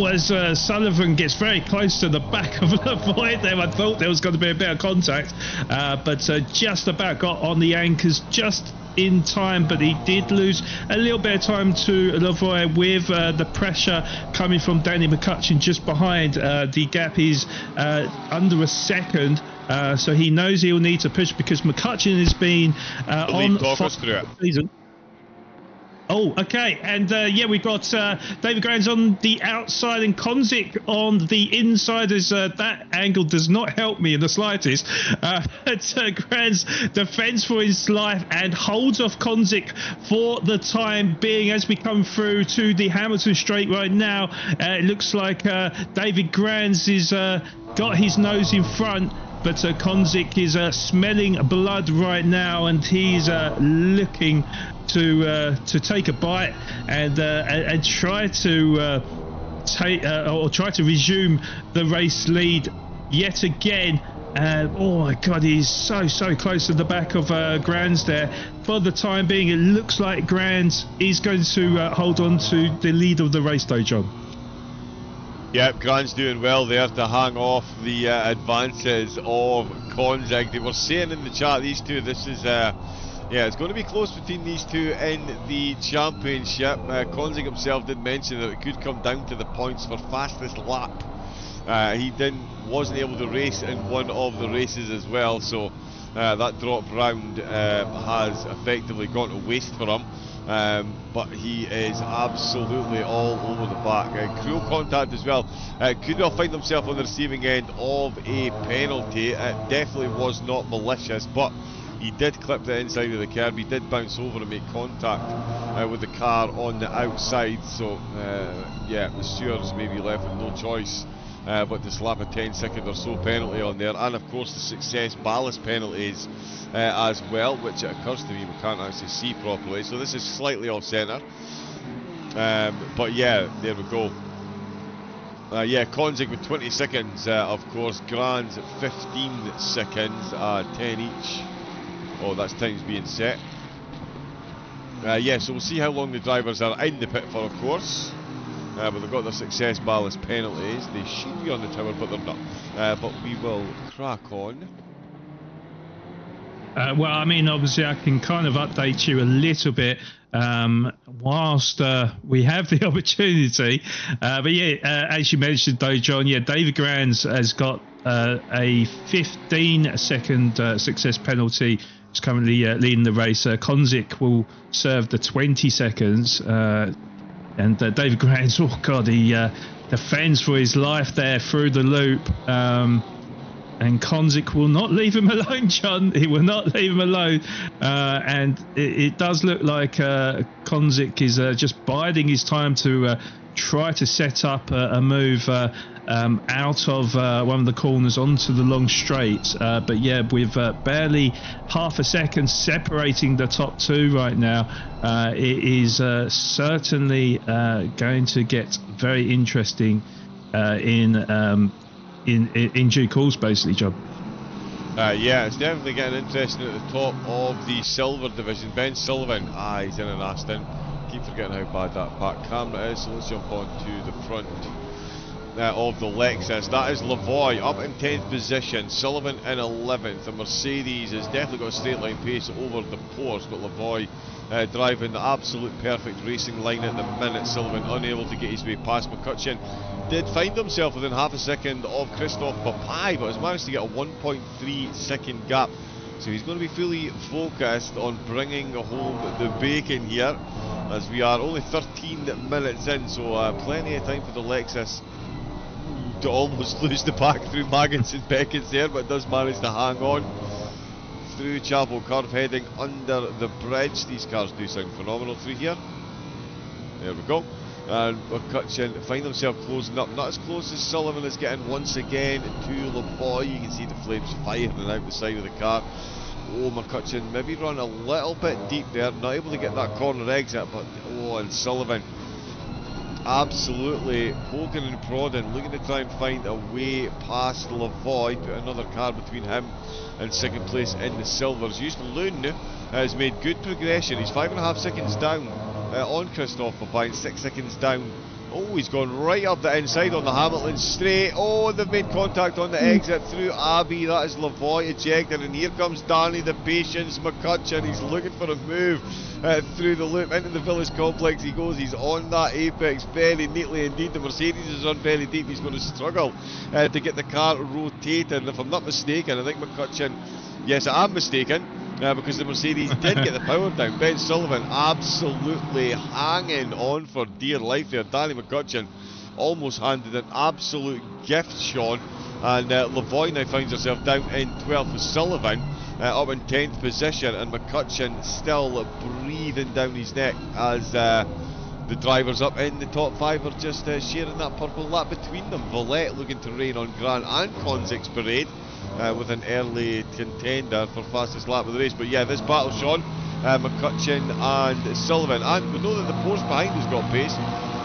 as Sullivan gets very close to the back of the void there, I thought there was going to be a bit of contact, but just about got on the anchors just in time, but he did lose a little bit of time to Lavoy with the pressure coming from Danny McCutcheon just behind. The gap is under a second, so he knows he'll need to push, because McCutcheon has been on the season. Oh, okay, and yeah, we've got David Grands on the outside and Konzik on the inside, as that angle does not help me in the slightest. Grands defends for his life and holds off Konzik for the time being. As we come through to the Hamilton Straight right now, it looks like David Grands is got his nose in front, but Konzik is smelling blood right now, and he's looking to take a bite and try to try to resume the race lead yet again. Oh my God, he's so close to the back of Grands there. For the time being, it looks like Grands is going to hold on to the lead of the race, though, John. Yep, Grant's doing well there to hang off the advances of Konzik. They were saying in the chat, these two, this is, yeah, it's going to be close between these two in the championship. Konzik himself did mention that it could come down to the points for fastest lap. He wasn't able to race in one of the races as well, so that drop round has effectively gone to waste for him. But he is absolutely all over the back. Cruel contact as well. Could well find himself on the receiving end of a penalty. It definitely was not malicious, but he did clip the inside of the curb. He did bounce over and make contact with the car on the outside. So yeah, the stewards may be left with no choice but to slap a 10-second or so penalty on there, and of course the success ballast penalties as well, which it occurs to me we can't actually see properly, so this is slightly off centre, but yeah, there we go. Yeah, Konzik with 20 seconds, of course, Grands 15 seconds, 10 each. Oh, that's times being set. Yeah, so we'll see how long the drivers are in the pit for, of course. But they've got their success ballast penalties. They should be on the tower, but they're not. But we will crack on. Well, I mean, obviously, I can kind of update you a little bit whilst we have the opportunity. But yeah, as you mentioned, though, John, yeah, David Grands has got a 15-second success penalty. He's currently leading the race. Konzik will serve the 20 seconds. And David Grands, oh God, he defends for his life there through the loop. And Konzik will not leave him alone, John. He will not leave him alone. And it does look like Konzik is just biding his time to try to set up a move out of one of the corners onto the long straight. But yeah, with barely half a second separating the top two right now, it is certainly going to get very interesting in due course, basically, John. Yeah, it's definitely getting interesting at the top of the silver division. Ben Sullivan, he's in an Aston. Keep forgetting how bad that back camera is, so let's jump on to the front of the Lexus. That is Lavoie up in 10th position, Sullivan in 11th. The Mercedes has definitely got a straight line pace over the Porsche, but Lavoie driving the absolute perfect racing line at the minute. Sullivan unable to get his way past McCutcheon. Did find himself within half a second of Christophe Papai, but has managed to get a 1.3 second gap. So he's going to be fully focused on bringing home the bacon here, as we are only 13 minutes in, so plenty of time for the Lexus to almost lose the pack through Maggins and Beckett there, but does manage to hang on through Chapel Curve, heading under the bridge. These cars do sound phenomenal through here. There we go. And McCutcheon find himself closing up, not as close as Sullivan is getting once again to Lavoie. You can see the flames firing out the side of the car. Oh, McCutcheon maybe run a little bit deep there, not able to get that corner exit, but oh, and Sullivan absolutely poking and prodding, looking to try and find a way past Lavoie, put another car between him and second place in the Silvers. Loon has made good progression. He's 5.5 seconds down on Christophe Papai, 6 seconds down. Oh, he's gone right up the inside on the Hamilton straight. Oh, they've made contact on the exit through Abbey. That is Lavoie ejected, and here comes Danny the Patience McCutcheon. He's looking for a move through the loop into the Village Complex. He goes, he's on that apex very neatly indeed. The Mercedes is on very deep. He's going to struggle to get the car rotated. And if I'm not mistaken, I think McCutcheon, yes, I am mistaken, because the Mercedes did get the power down. Ben Sullivan absolutely hanging on for dear life there. Danny McCutcheon almost handed an absolute gift, Sean. And Lavoie now finds herself down in 12th with Sullivan up in 10th position, and McCutcheon still breathing down his neck as the drivers up in the top 5 are just sharing that purple lap between them. Villette looking to rain on Grant and Konzik's parade with an early contender for fastest lap of the race. But yeah, this battle, Sean, McCutcheon and Sullivan, and we know that the Porsche behind has got pace,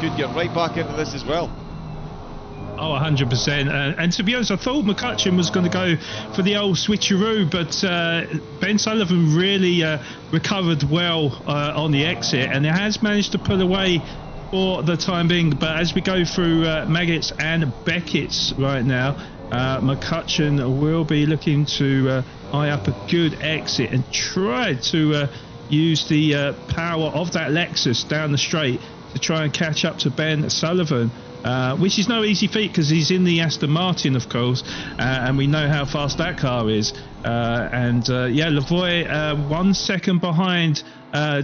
could get right back into this as well. Oh, 100%. And to be honest, I thought McCutcheon was going to go for the old switcheroo, but Ben Sullivan really recovered well on the exit, and he has managed to pull away for the time being. But as we go through Maggots and Beckett's right now, McCutcheon will be looking to eye up a good exit and try to use the power of that Lexus down the straight to try and catch up to Ben Sullivan. Which is no easy feat because he's in the Aston Martin, of course, and we know how fast that car is. Yeah, Lavoie 1 second behind,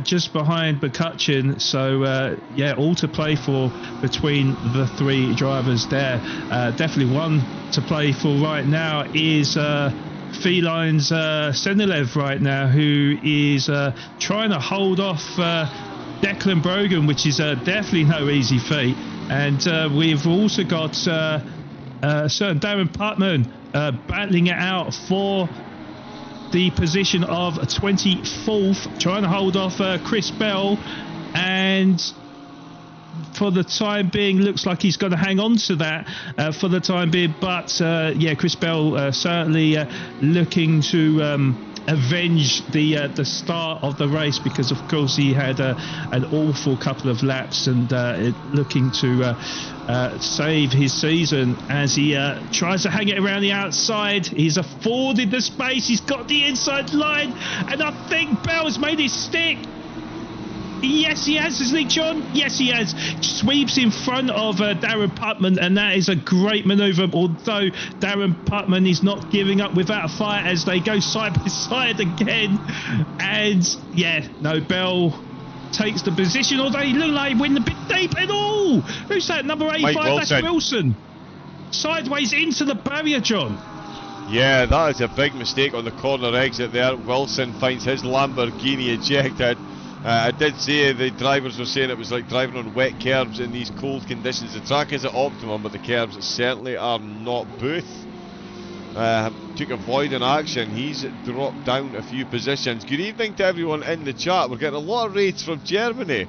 just behind McCutcheon. So yeah, all to play for between the three drivers there. Definitely one to play for right now is Feline's Senilev right now, who is trying to hold off Declan Brogan, which is definitely no easy feat. And we've also got certain Darren Putman battling it out for the position of 24th, trying to hold off Chris Bell, and for the time being looks like he's going to hang on to that for the time being. But yeah, Chris Bell certainly looking to avenge the start of the race, because of course he had an awful couple of laps, and looking to save his season as he tries to hang it around the outside. He's afforded the space, he's got the inside line, and I think Bell's made his stick. Yes, he has, hasn't he, John? Yes, he has. Sweeps in front of Darren Putman, and that is a great manoeuvre, although Darren Putman is not giving up without a fight as they go side by side again. And, yeah, no, Bell takes the position, although he looked like he went a bit deep and all. Who's that? Number 85, that's Wilson. Sideways into the barrier, John. Yeah, that is a big mistake on the corner exit there. Wilson finds his Lamborghini ejected. I did say the drivers were saying it was like driving on wet curbs in these cold conditions. The track is at optimum, but the curbs certainly are not. Booth took a void in action. He's dropped down a few positions. Good evening to everyone in the chat. We're getting a lot of raids from Germany.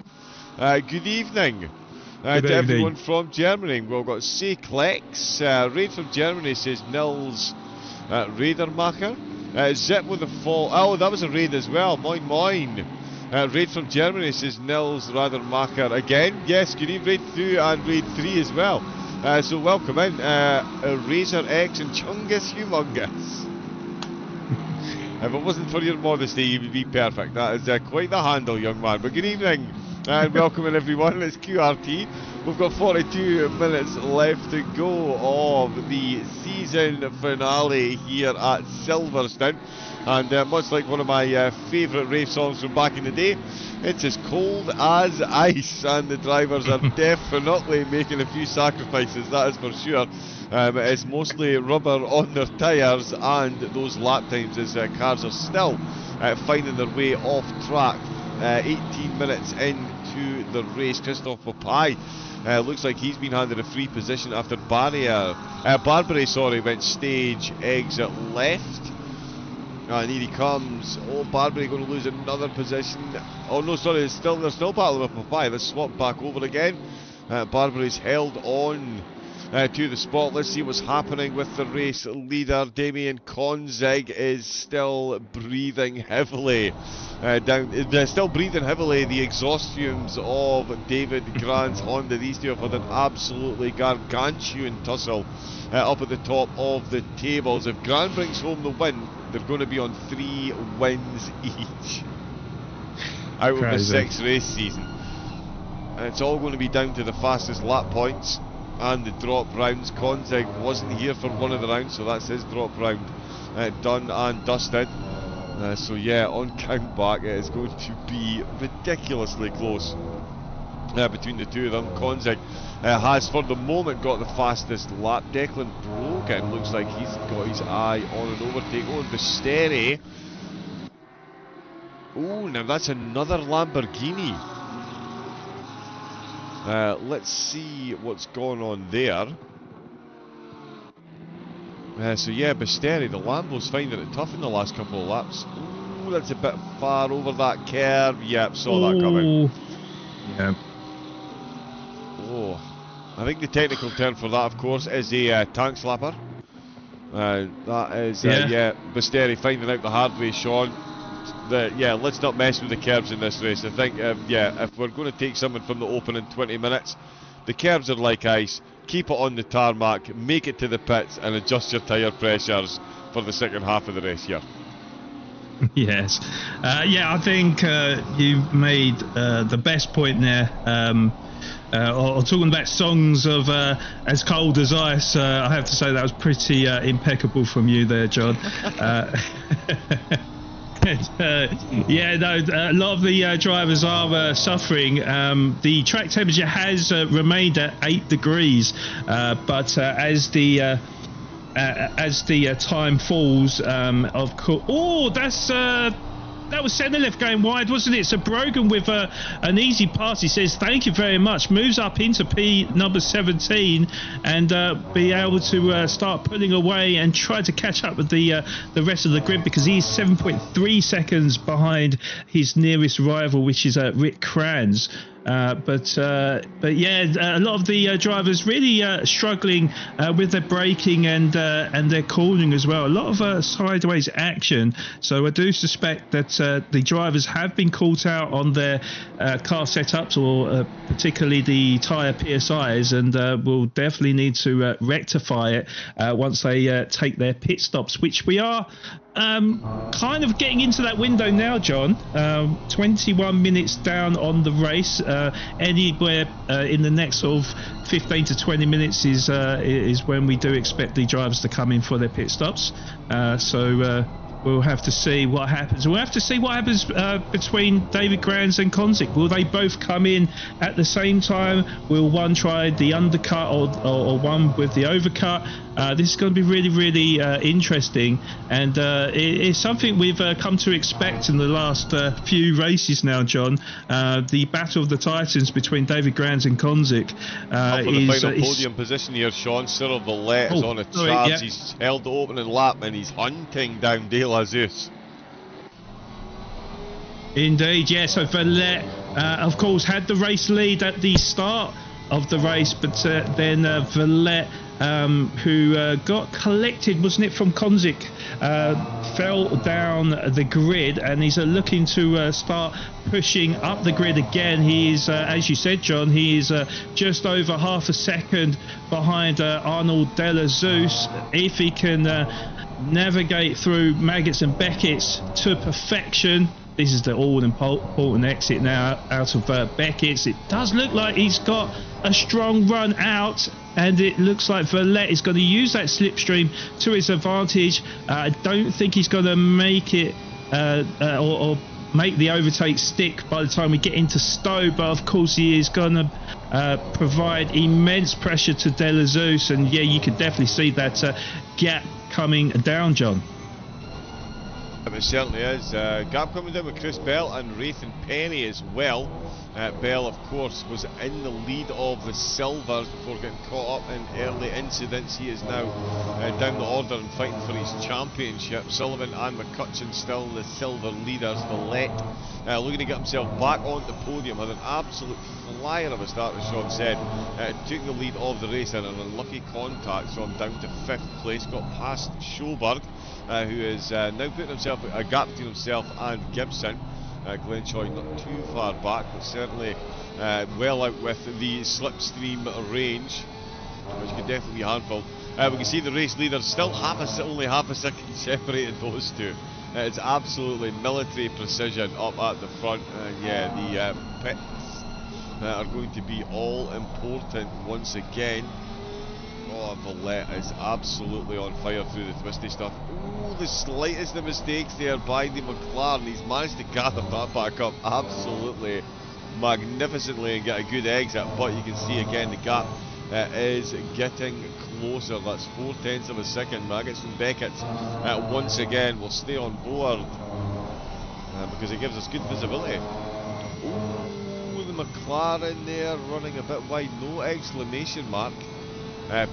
Good evening to everyone from Germany. We've got Seyklex. Raid from Germany, says Nils Raidermacher. Zip with the fall. Oh, that was a raid as well. Moin moin. Raid from Germany, says Nils Radermacher again. Yes, good evening, Raid 2 and Raid 3 as well. So welcome in, Razor X and Chungus Humongous. If it wasn't for your modesty, you would be perfect. That is quite the handle, young man. But good evening and welcome in everyone. It's QRT. We've got 42 minutes left to go of the season finale here at Silverstone. And much like one of my favourite rave songs from back in the day, it's as cold as ice, and the drivers are definitely making a few sacrifices, that is for sure. It's mostly rubber on their tyres and those lap times as cars are still finding their way off track. 18 minutes into the race, Christophe Papai looks like he's been handed a free position after Barbary went stage exit left. And here he comes. Oh, Barbary going to lose another position. Oh no, sorry, they're still battling with Papai. Let's swap back over again. Barbary's held on to the spot. Let's see what's happening with the race leader. Damien Konzig is still breathing heavily. Still breathing heavily the exhaust fumes of David Grand's Honda. These two have had an absolutely gargantuan tussle up at the top of the tables. If Grand brings home the win, they're going to be on 3 wins each out of the 6 race season. And it's all going to be down to the fastest lap points and the drop rounds. Konzig wasn't here for one of the rounds, so that's his drop round done and dusted. So yeah, on count back, it is going to be ridiculously close between the two of them. Konzig has for the moment got the fastest lap. Declan Brogan looks like he's got his eye on an overtake. Oh, and Basteri. Oh, now that's another Lamborghini. Let's see what's going on there. So yeah, Basteri, the Lambo's finding it tough in the last couple of laps. Ooh, that's a bit far over that curve. Yep, saw that coming. Yeah. Oh, I think the technical term for that, of course, is a tank slapper. That is, yeah, Basteri finding out the hard way, Sean. Let's not mess with the curves in this race. I think, if we're going to take someone from the open in 20 minutes, the curves are like ice. Keep it on the tarmac, make it to the pits, and adjust your tyre pressures for the second half of the race here. Yes. I think you made the best point there. Or talking about songs of As Cold as Ice, I have to say that was pretty impeccable from you there, John. A lot of the drivers are suffering. The track temperature has remained at 8 degrees, but as the time falls, of course. That was centre left going wide, wasn't it? So Brogan with an easy pass. He says thank you very much. Moves up into P number 17 and be able to start pulling away and try to catch up with the rest of the grid, because he's 7.3 seconds behind his nearest rival, which is Rick Kranz. But yeah, a lot of the drivers really struggling with their braking and their cornering as well. A lot of sideways action. So I do suspect that the drivers have been caught out on their car setups, or particularly the tyre PSIs, and will definitely need to rectify it once they take their pit stops, which we are kind of getting into that window now, John. 21 minutes down on the race. Anywhere in the next sort of 15 to 20 minutes is when we do expect the drivers to come in for their pit stops. So we'll have to see what happens. We'll have to see what happens between David Grands and Konzig. Will they both come in at the same time? Will one try the undercut or one with the overcut? This is going to be really, really interesting, and it's something we've come to expect in the last few races now, John. The battle of the titans between David Grands and Konzig up for the final podium position here, Sean. Cyril Villette is on a charge. Yeah. He's held the opening lap and he's hunting down De La Zeus. Indeed, yeah. So Villette, of course, had the race lead at the start of the race, but then Villette who got collected, wasn't it, from Konzik, fell down the grid, and he's looking to start pushing up the grid again. He is, as you said, John, he is just over half a second behind Arnold De La Zeus. If he can navigate through Maggots and Beckett's to perfection. This is the all-important exit now out of Beckett's. It does look like he's got a strong run out, and it looks like Verlet is going to use that slipstream to his advantage. I don't think he's going to make it or make the overtake stick by the time we get into Stowe, but of course he is going to provide immense pressure to De La Zeus, and yeah, you could definitely see that gap coming down, John. It certainly is. Gap coming down with Chris Bell and Rathan Penny as well. Bell, of course, was in the lead of the Silvers before getting caught up in early incidents. He is now down the order and fighting for his championship. Sullivan and McCutcheon still the silver leaders. Villette looking to get himself back onto the podium. Had an absolute flyer of a start, as Sean said. Took the lead of the race and an unlucky contact, so I'm down to 5th place. Got past Schoberg, who is now putting himself a gap between himself and Gibson. Glenshaw not too far back, but certainly well out with the slipstream range, which could definitely be a handful. We can see the race leaders still only half a second separated those two. It's absolutely military precision up at the front, and yeah, the pits are going to be all important once again. Oh, Villette is absolutely on fire through the twisty stuff. Ooh, the slightest of mistakes there by the McLaren. He's managed to gather that back up absolutely magnificently and get a good exit, but you can see again the gap is getting closer. That's 0.4 of a second. Maggots and Beckett once again will stay on board because it gives us good visibility. Ooh, the McLaren there running a bit wide, no exclamation mark.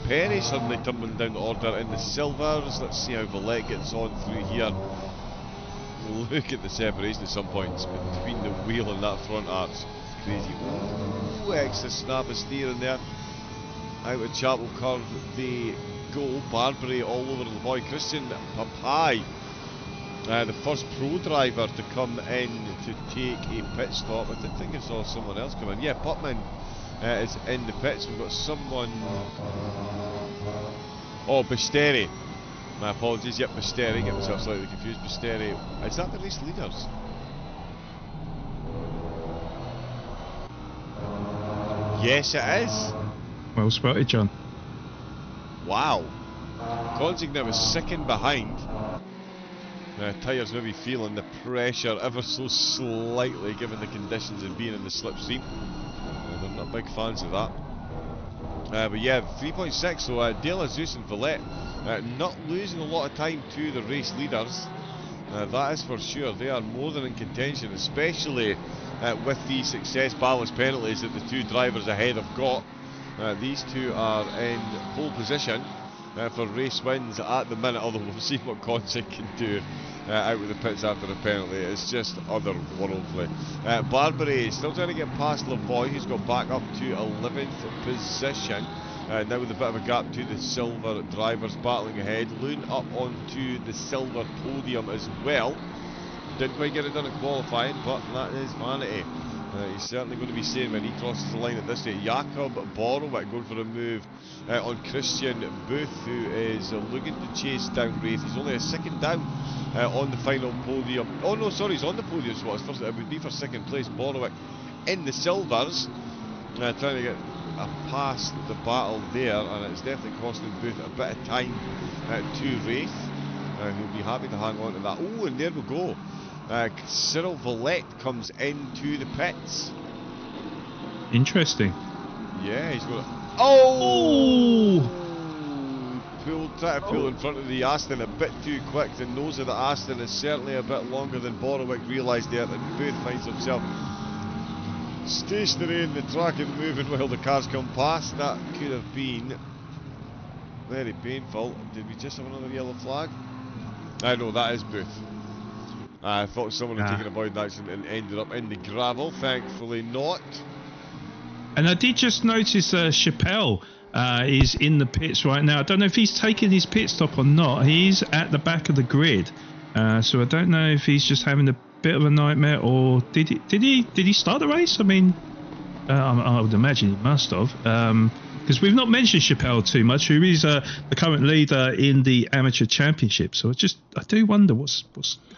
Penny suddenly tumbling down the order in the Silvers. Let's see how Villette gets on through here. Look at the separation at some points between the wheel and that front arch. It's crazy. Ooh, extra snap of steering there. Out of Chapel Curve they go. Barbary all over the boy. Christian Papai, the first pro driver to come in to take a pit stop. I did think I saw someone else come in. Yeah, Putman is in the pits. We've got someone. Oh, Basteri. My apologies. Yep, Basteri. Get myself slightly confused. Basteri. Is that the race leaders? Yes, it is. Well spotted, John. Wow. Konzig now is second behind. Tyres maybe feeling the pressure ever so slightly given the conditions of being in the slipstream. They're not big fans of that. But yeah, 3.6, so De La Zeus and Villette not losing a lot of time to the race leaders. That is for sure. They are more than in contention, especially with the success ballast penalties that the two drivers ahead have got. These two are in pole position for race wins at the minute, although we'll see what Konzig can do out with the pits after the penalty. It's just otherworldly. Barbary still trying to get past Lavoie, who's got back up to 11th position. Now with a bit of a gap to the silver drivers battling ahead. Loon up onto the silver podium as well. Didn't quite get it done in qualifying, but that is vanity. He's certainly going to be saying when he crosses the line at this stage. Jakob Borowick going for a move on Christian Booth, who is looking to chase down Wraith. He's only a second down on the final podium. Oh no, sorry, he's on the podium, so it's first, it would be for second place. Borowick in the silvers, trying to get past the battle there, and it's definitely costing Booth a bit of time to Wraith. He'll be happy to hang on to that. Oh, and there we go. Cyril Villette comes into the pits. Interesting. Yeah, he's got a... Oh! Try to pull in front of the Aston a bit too quick. The nose of the Aston is certainly a bit longer than Borowick realised there, and Booth finds himself stationary in the track and moving while the cars come past. That could have been very painful. Did we just have another yellow flag? I know, that is Booth. I thought someone had taken a avoidance action and ended up in the gravel. Thankfully not. And I did just notice Chappelle is in the pits right now. I don't know if he's taken his pit stop or not. He's at the back of the grid, so I don't know if he's just having a bit of a nightmare, or did he start the race? I mean, I would imagine he must have, because we've not mentioned Chappelle too much, who is the current leader in the amateur championship. So I do wonder what's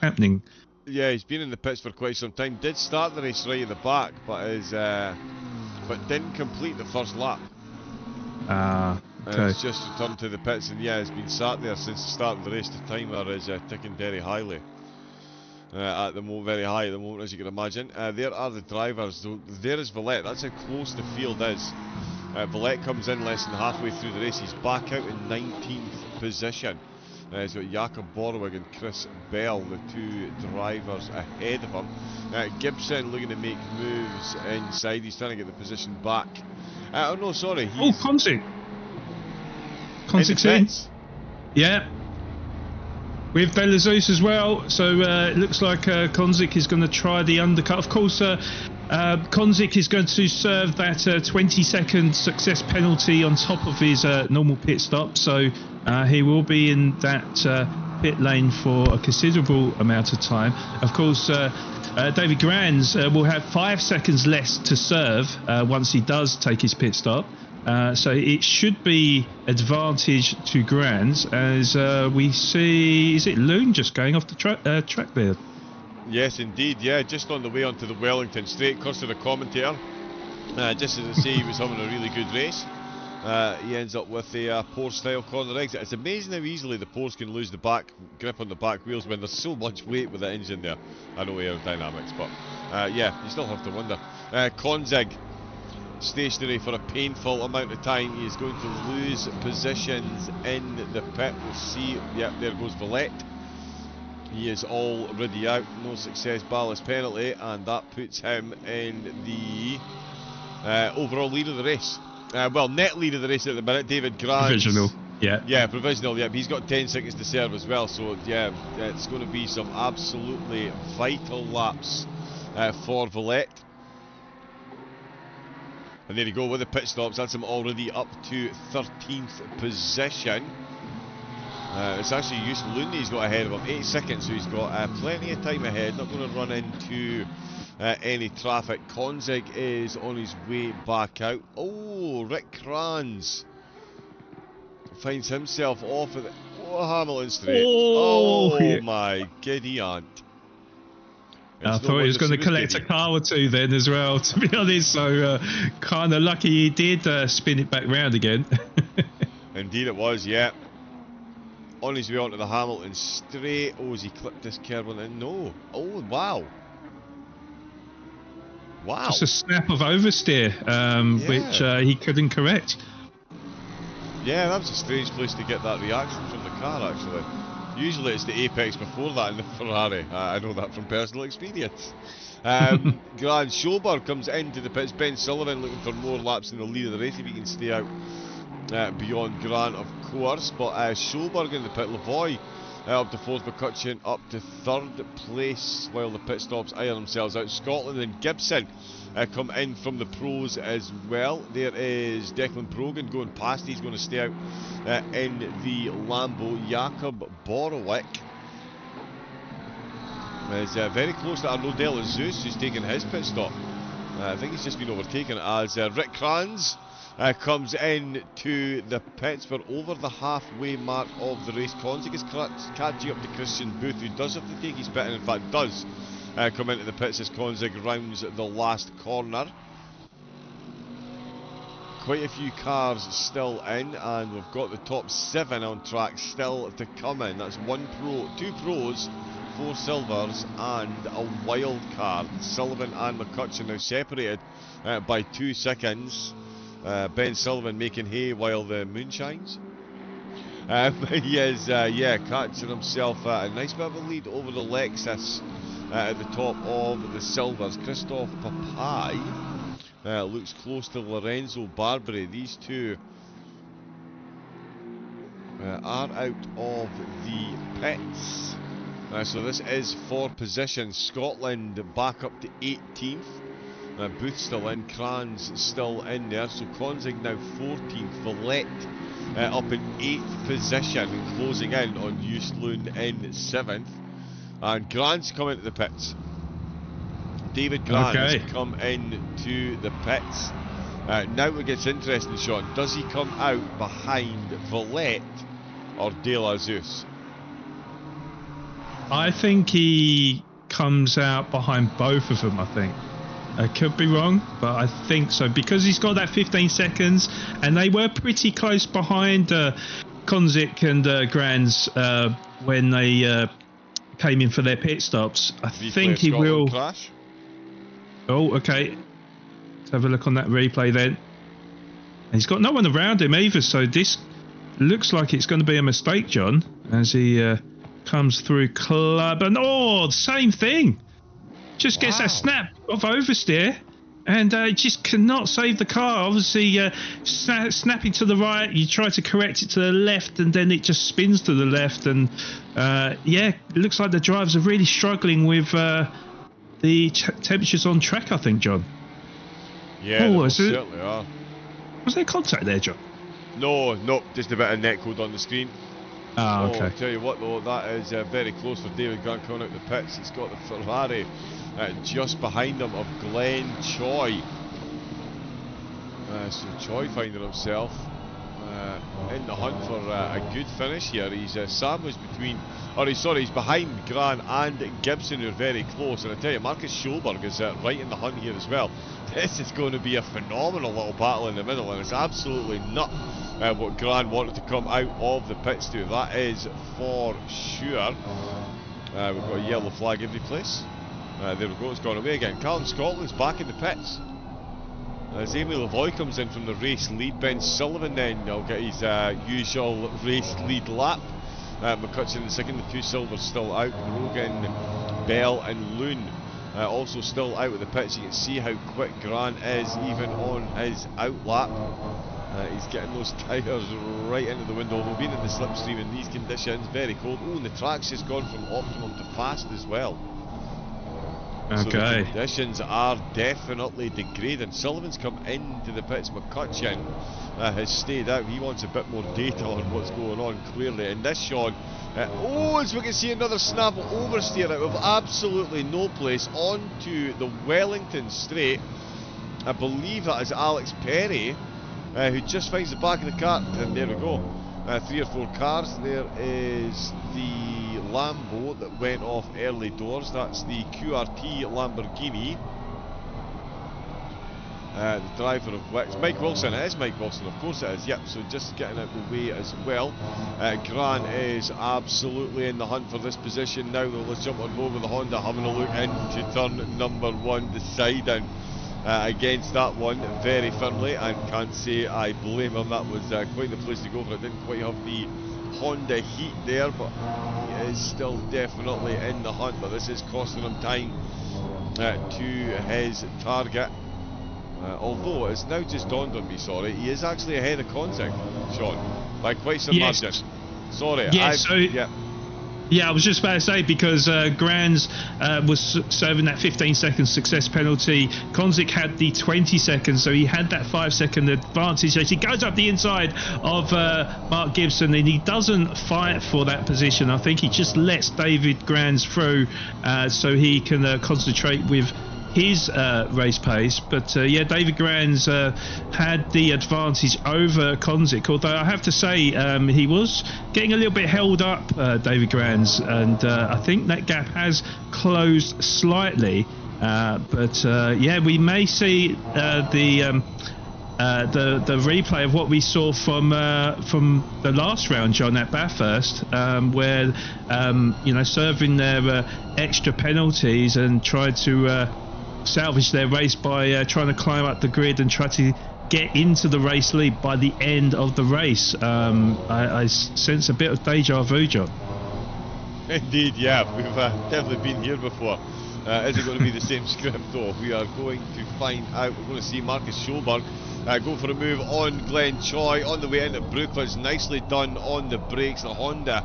happening. Yeah, he's been in the pits for quite some time. Did start the race right at the back, but didn't complete the first lap. Okay. It's just returned to the pits, and yeah, it's been sat there since the start of the race. The timer is ticking very highly. At the moment, very high at the moment, as you can imagine. There are the drivers. So there is Villette. That's how close the field is. Villette comes in less than halfway through the race. He's back out in 19th position. He's got Jakob Borwig and Chris Bell, the two drivers ahead of him. Gibson looking to make moves inside. He's trying to get the position back. Oh no, sorry. Konzik. Konzik's in. Yeah. With Belazus as well, so it looks like Konzik is going to try the undercut. Of course, Konzik is going to serve that 20-second success penalty on top of his normal pit stop, so he will be in that pit lane for a considerable amount of time. Of course, David Granz will have 5 seconds less to serve once he does take his pit stop. So it should be advantage to Granz, as we see, is it Loon just going off the track there? Yes, indeed, yeah, just on the way onto the Wellington straight, course to the commentator. Just as I say, he was having a really good race. He ends up with a Porsche-style corner exit. It's amazing how easily the Porsche can lose the back grip on the back wheels when there's so much weight with the engine there. I know aerodynamics, but yeah, you still have to wonder. Konzig, stationary for a painful amount of time. He is going to lose positions in the pit. We'll see. Yep, there goes Villette. He is already out. No success, ballast penalty, and that puts him in the overall lead of the race. Well, net lead of the race at the minute. David Grant. Provisional. Yeah. Yeah, provisional. Yeah, he's got 10 seconds to serve as well. So yeah, it's going to be some absolutely vital laps for Villette. And there you go with the pit stops. That's him already up to 13th position. It's actually Yus Looney he's got ahead of him, 8 seconds, so he's got plenty of time ahead. Not going to run into any traffic. Konzig is on his way back out. Oh, Rick Kranz finds himself off at the Hamilton straight. Oh yeah. My giddy aunt. I thought he was going to collect a car or two then as well, to be honest, so kind of lucky he did spin it back round again. Indeed it was, yeah. On his way onto the Hamilton straight. Oh, has he clipped this curve on it? No. Oh, wow. Wow. Just a snap of oversteer, yeah. which he couldn't correct. Yeah, that was a strange place to get that reaction from the car, actually. Usually it's the apex before that in the Ferrari. I know that from personal experience. Grant Schober comes into the pits. Ben Sullivan looking for more laps in the lead of the race if he can stay out beyond Grant, of course. But Schober in the pit. Lavoie up to 4th, McCutcheon up to 3rd place while the pit stops iron themselves out. Scotland and Gibson come in from the pros as well. There is Declan Brogan going past. He's going to stay out in the Lambo. Jakob Borwick is very close to Arnaud Delazus, who's taking his pit stop. I think he's just been overtaken as Rick Kranz comes in to the pits. We're over the halfway mark of the race. Konzig is catching up to Christian Booth, who does have to take his pit, and in fact does come into the pits as Konzig rounds the last corner. Quite a few cars still in, and we've got the top 7 on track still to come in. That's 1 pro, 2 pros, 4 silvers and a wild card. Sullivan and McCutcheon now separated by 2 seconds. Ben Sullivan making hay while the moon shines. He is, yeah, catching himself a nice bit of a lead over the Lexus at the top of the silvers. Christophe Papai looks close to Lorenzo Barbary. These two are out of the pits. So this is for position. Scotland back up to 18th. Booth still in, Kranz still in there, so Konzig now 14th, Villette up in 8th position, closing in on Justlund in 7th, and Grant's coming to the pits. David Grant has come into the pits. Now it gets interesting, Sean. Does he come out behind Villette or De La Zeus? I think he comes out behind both of them, I think. I could be wrong, but I think so, because he's got that 15 seconds, and they were pretty close behind Konzik and Granz when they came in for their pit stops. I think he will crash. Oh, okay. Let's have a look on that replay then. And he's got no one around him either, so this looks like it's going to be a mistake, John, as he comes through club. And oh, same thing. Just gets that snap of oversteer, and just cannot save the car. Obviously, snapping to the right, you try to correct it to the left, and then it just spins to the left. And yeah, it looks like the drivers are really struggling with the temperatures on track, I think, John. Yeah, they certainly are. Was there contact there, John? No, just a bit of netcode on the screen. Ah, okay. I'll tell you what, though, that is very close for David Grant coming out the pits. He's got the Ferrari just behind him of Glenn Choi. So Choi finding himself in the hunt for a good finish here. He's Sam was between, he's behind Grant and Gibson, who are very close. And I tell you, Marcus Schulberg is right in the hunt here as well. This is going to be a phenomenal little battle in the middle, and it's absolutely not what Grant wanted to come out of the pits to. That is for sure. We've got a yellow flag every place. There we go, it's gone away again. Callum Scotland's back in the pits. As Amy Lavoie comes in from the race lead, Ben Sullivan then will get his usual race lead lap. McCutcheon in second, the two silvers still out. Rogan, Bell and Loon also still out of the pits. You can see how quick Grant is even on his out lap. He's getting those tyres right into the window. We've been in the slipstream in these conditions, very cold. Oh, and the track's just gone from optimum to fast as well. Okay. So the conditions are definitely degrading. Sullivan's come into the pits. McCutcheon has stayed out. He wants a bit more data on what's going on, clearly. And this, Sean, as we can see, another snap oversteer out of absolutely no place onto the Wellington straight. I believe that is Alex Perry, who just finds the back of the car. And there we go. 3 or 4 cars. There is the Lambo that went off early doors. That's the QRT Lamborghini. The driver of which, Mike Wilson. It is Mike Wilson, of course it is. Yep, so just getting out the way as well. Grant is absolutely in the hunt for this position now. Let's jump on board with the Honda, having a look into turn number 1, deciding against that one very firmly, and can't say I blame him. That was quite the place to go for it. Didn't quite have the Honda heat there, but he is still definitely in the hunt. But this is costing him time to his target. Although it's now just dawned on me, he is actually ahead of Konzig, Sean, by quite some margin. Sorry, yeah, I was just about to say, because Granz was serving that 15-second success penalty. Konzik had the 20 seconds, so he had that 5-second advantage. As he goes up the inside of Mark Gibson, and he doesn't fight for that position. I think he just lets David Granz through so he can concentrate with his race pace. But yeah, David Granz had the advantage over Konzik, although I have to say he was getting a little bit held up, David Granz, and I think that gap has closed slightly, but yeah, we may see the replay of what we saw from the last round, John, at Bathurst, where serving their extra penalties and tried to salvage their race by trying to climb up the grid and try to get into the race lead by the end of the race. I sense a bit of deja vu, John. Indeed, yeah, we've definitely been here before. Is it going to be the same script though? We are going to find out. We're going to see Marcus Schulberg go for a move on Glenn Choi on the way into Brooklands. Nicely done on the brakes. The Honda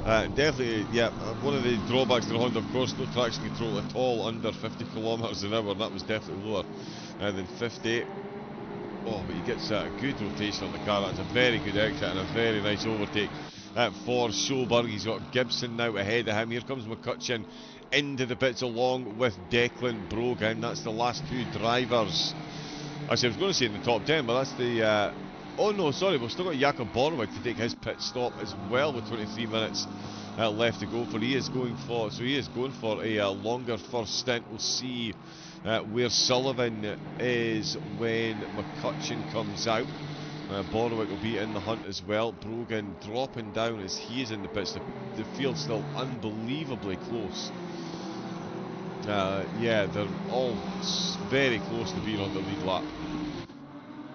Definitely, yeah, one of the drawbacks to the Honda, of course, no traction control at all under 50 kilometres an hour, and that was definitely lower than 50. Oh, but he gets a good rotation on the car. That's a very good exit and a very nice overtake for Schoberg. He's got Gibson now ahead of him. Here comes McCutcheon into the pits along with Declan Brogan. That's the last two drivers. Actually, I was going to say in the top 10, but that's the... oh no, sorry, we've still got Jakob Borwick to take his pit stop as well with 23 minutes left to go. He is going for a longer first stint. We'll see where Sullivan is when McCutcheon comes out. Borwick will be in the hunt as well. Brogan dropping down as he is in the pits. The field's still unbelievably close. Yeah, they're all very close to being on the lead lap.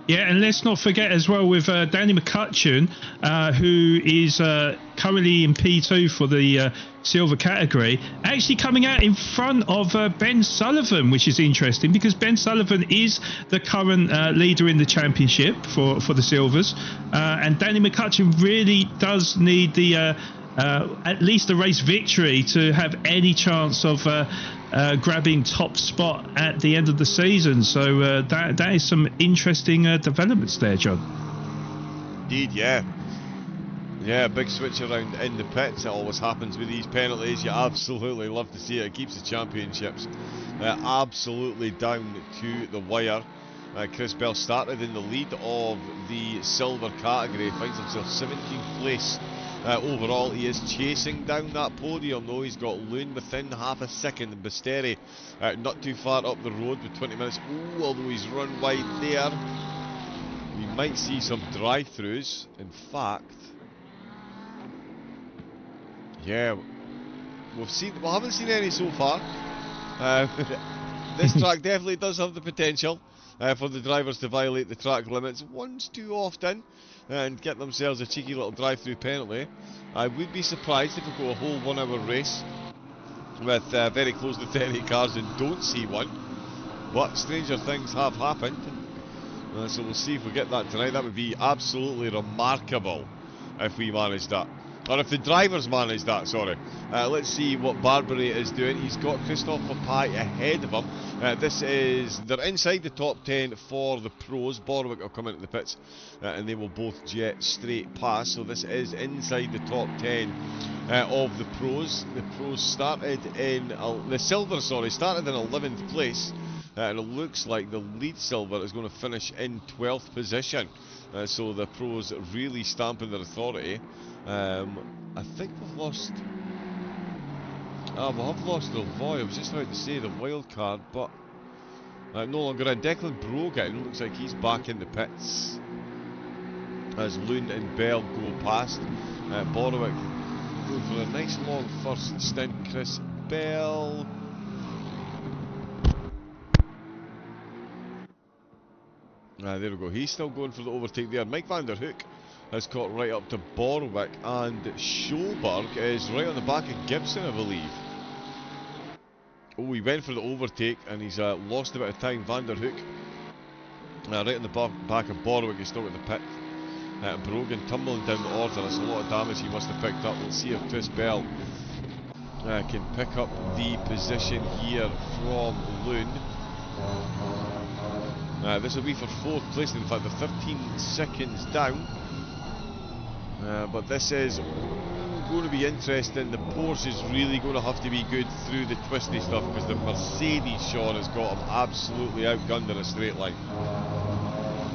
Yeah, and let's not forget as well with Danny McCutcheon, who is currently in P2 for the silver category, actually coming out in front of Ben Sullivan, which is interesting because Ben Sullivan is the current leader in the championship for the silvers, and Danny McCutcheon really does need the at least a race victory to have any chance of grabbing top spot at the end of the season. So that is some interesting developments there, John. Indeed, yeah. Yeah, big switch around in the pits. It always happens with these penalties. You absolutely love to see it. It keeps the championships absolutely down to the wire. Chris Bell started in the lead of the silver category, finds himself 17th place. Overall, he is chasing down that podium though. He's got Loon within half a second, and Basteri not too far up the road with 20 minutes. Ooh, although he's run wide there. We might see some drive-throughs. In fact, yeah, we haven't seen any so far. This track definitely does have the potential for the drivers to violate the track limits once too often and get themselves a cheeky little drive-through penalty. I would be surprised if we go a whole 1 hour race with very close to 30 cars and don't see one, but stranger things have happened, so we'll see if we get that tonight. That would be absolutely remarkable if we manage that. Or if the drivers manage that, sorry. Let's see what Barbary is doing. He's got Christophe Papai ahead of him. They're inside the top 10 for the pros. Borwick will come into the pits and they will both jet straight past. So this is inside the top 10 of the pros. The pros started in, the silver, started in 11th place. And it looks like the lead silver is going to finish in 12th position. So the pros really stamping their authority. I think we've lost... we have lost the Voy. I was just about to say the wild card, but no longer in. Declan Brogan looks like he's back in the pits as Loon and Bell go past. Borwick going for a nice long first stint. Chris Bell... there we go. He's still going for the overtake there. Mike van der Hoek has caught right up to Borwick, and Schoberg is right on the back of Gibson, I believe. Oh, he went for the overtake and he's lost a bit of time. Van der Hoek right on the back of Borwick. He's still in the pit. Brogan tumbling down the order. That's a lot of damage he must have picked up. We'll see if Chris Bell can pick up the position here from Loon. This will be for 4th place. In fact, they're 13 seconds down. But this is going to be interesting. The Porsche is really going to have to be good through the twisty stuff because the Mercedes, Sean, has got him absolutely outgunned in a straight line.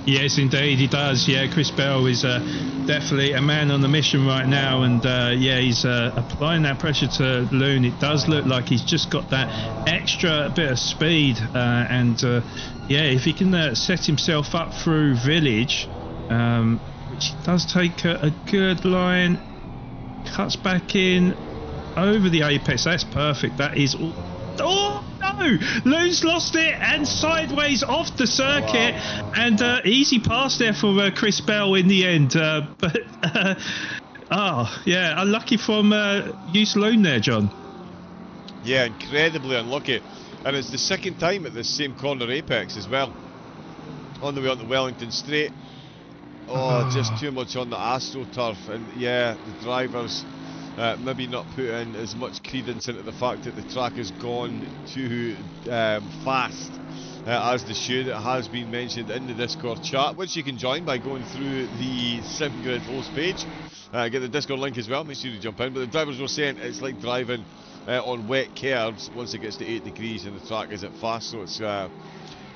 Yes, indeed, he does. Yeah, Chris Bell is definitely a man on the mission right now, and yeah, he's applying that pressure to Loon. It does look like he's just got that extra bit of speed, and yeah, if he can set himself up through Village, which does take a good line, cuts back in over the apex. That's perfect. That is all. Oh no! Loon's lost it and sideways off the circuit. Wow. And easy pass there for Chris Bell in the end. But oh yeah, unlucky from Use Loon there, John. Yeah, incredibly unlucky. And it's the second time at this same corner apex as well. On the way onto Wellington Straight. Oh, just too much on the AstroTurf. And yeah, the drivers maybe not put in as much credence into the fact that the track has gone too fast as they should. It has been mentioned in the Discord chat, which you can join by going through the SimGrid host page. Get the Discord link as well, make sure you jump in. But the drivers were saying it's like driving on wet curves once it gets to 8 degrees and the track isn't fast, so it's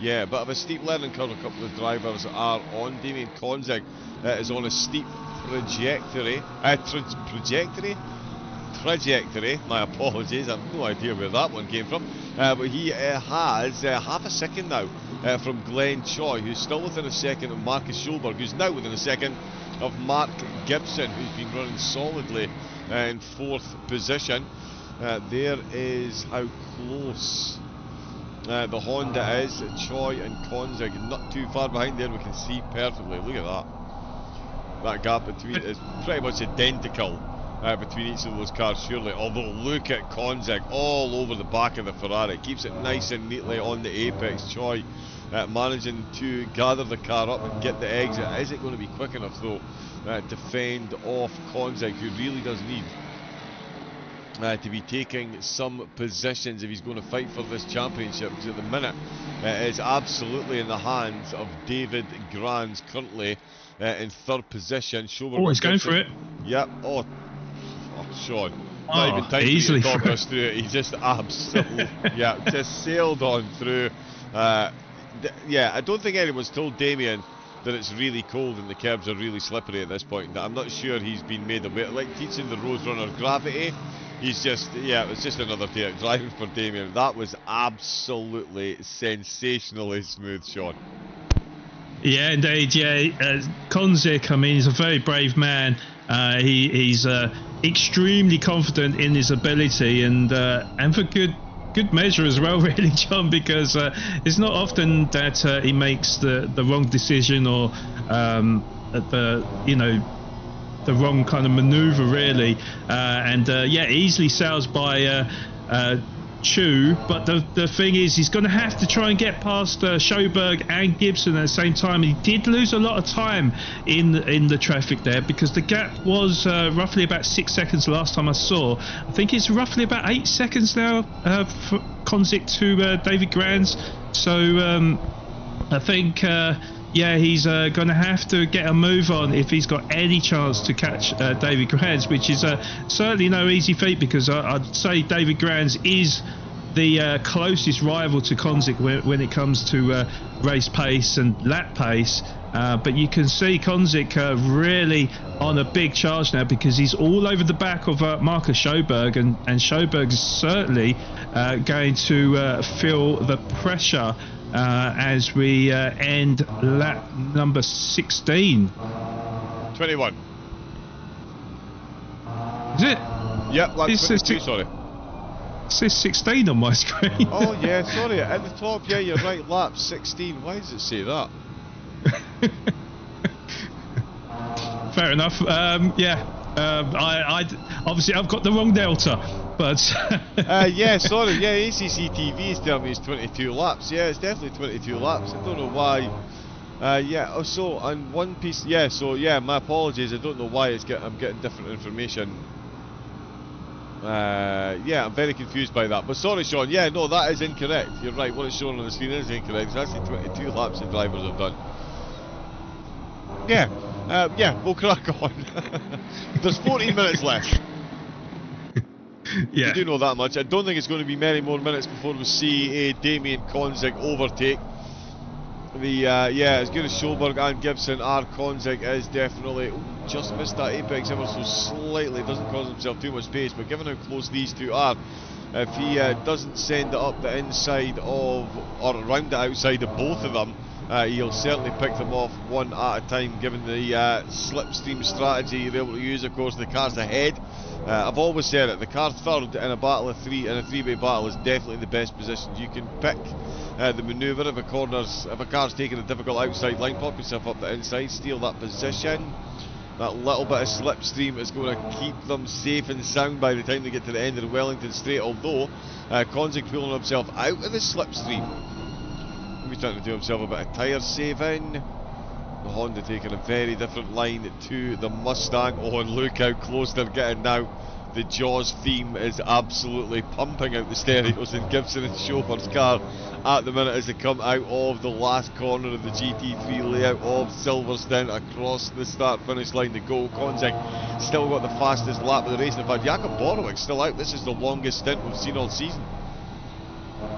yeah, a bit of a steep learning curve a couple of drivers are on. Damien Konzig is on a steep trajectory, my apologies, I have no idea where that one came from, but he has half a second now from Glenn Choi, who's still within a second of Marcus Schulberg, who's now within a second of Mark Gibson, who's been running solidly in 4th position. There is how close the Honda is. Choi and Konzig not too far behind there, we can see perfectly. Look at that. That gap between is pretty much identical between each of those cars, surely. Although look at Konzig all over the back of the Ferrari. Keeps it nice and neatly on the apex. Choi managing to gather the car up and get the exit. Is it going to be quick enough though to fend off Konzig, who really does need to be taking some positions if he's going to fight for this championship, because at the minute it is absolutely in the hands of David Granz, currently in 3rd position. Oh, he's going for it. Yep. Oh, Sean. Not even time to talk us through it. He just absolutely, yeah, just sailed on through. Yeah, I don't think anyone's told Damien that it's really cold and the curbs are really slippery at this point. I'm not sure he's been made aware. Like teaching the Roadrunner gravity, he's just, yeah, it was just another day out driving for Damien. That was absolutely sensationally smooth, Sean. Yeah, indeed. Yeah, Konzig, I mean, he's a very brave man. He's extremely confident in his ability, and for good measure as well, really, John, because it's not often that he makes the wrong decision or the wrong kind of maneuver, really, and yeah, easily sails by Chu. But the thing is, he's going to have to try and get past Schoberg and Gibson at the same time. He did lose a lot of time in the traffic there, because the gap was roughly about 6 seconds last time I saw. I think it's roughly about 8 seconds now for Konzig to David Granz. So I think yeah, he's going to have to get a move on if he's got any chance to catch David Granz, which is certainly no easy feat, because I'd say David Granz is the closest rival to Konzig when it comes to race pace and lap pace. But you can see Konzig really on a big charge now, because he's all over the back of Marcus Schoberg, and Schoberg is certainly going to feel the pressure as we end lap number 16. 21. Is it? Yep, lap 22, sorry. It says 16 on my screen. Oh yeah, sorry, at the top, yeah, you're right, lap 16. Why does it say that? Fair enough. Yeah. I obviously I've got the wrong delta, but yeah, sorry, yeah, ACC TV is telling me it's 22 laps. Yeah, it's definitely 22 laps. I don't know why. Yeah. Oh, so on one piece. Yeah. So yeah, my apologies. I don't know why I'm getting different information. Yeah, I'm very confused by that. But sorry, Sean. Yeah, no, that is incorrect. You're right. What it's showing on the screen is incorrect. It's actually 22 laps the drivers have done. Yeah. Yeah, we'll crack on. There's 14 minutes left. Yeah. We do know that much. I don't think it's going to be many more minutes before we see a Damien Konzig overtake. Yeah, as good as Schoberg and Gibson are, Konzig is definitely just missed that apex ever so slightly. Doesn't cause himself too much space, but given how close these two are, if he doesn't send it up the inside of, or around the outside of both of them, he'll certainly pick them off one at a time, given the slipstream strategy you're able to use. Of course, the car's ahead. I've always said it, the car third in a battle of three, in a three-way battle, is definitely the best position. You can pick the manoeuvre if a car's taking a difficult outside line, pop yourself up the inside, steal that position. That little bit of slipstream is going to keep them safe and sound by the time they get to the end of the Wellington Straight, although Konzig pulling himself out of the slipstream. He's trying to do himself a bit of tyre saving. The Honda taking a very different line to the Mustang. Oh, and look how close they're getting now. The Jaws theme is absolutely pumping out the stereos in Gibson and Schober's car at the minute as they come out of the last corner of the GT3 layout of Silverstone across the start-finish line to go. Konzig still got the fastest lap of the race. In fact, Jakob Borowic's still out. This is the longest stint we've seen all season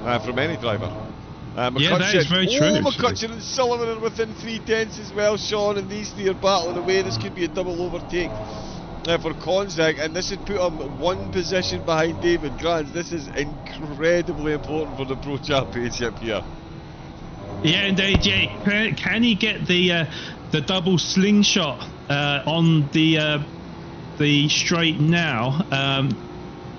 from any driver. Yeah, that is very true. McCutcheon and Sullivan are within 3/10 as well, Sean, and these three are battling away. This could be a double overtake for Konzig, and this would put him one position behind David Granz. This is incredibly important for the Pro Championship here. Yeah, indeed. Yeah. Can he get the double slingshot on the straight now?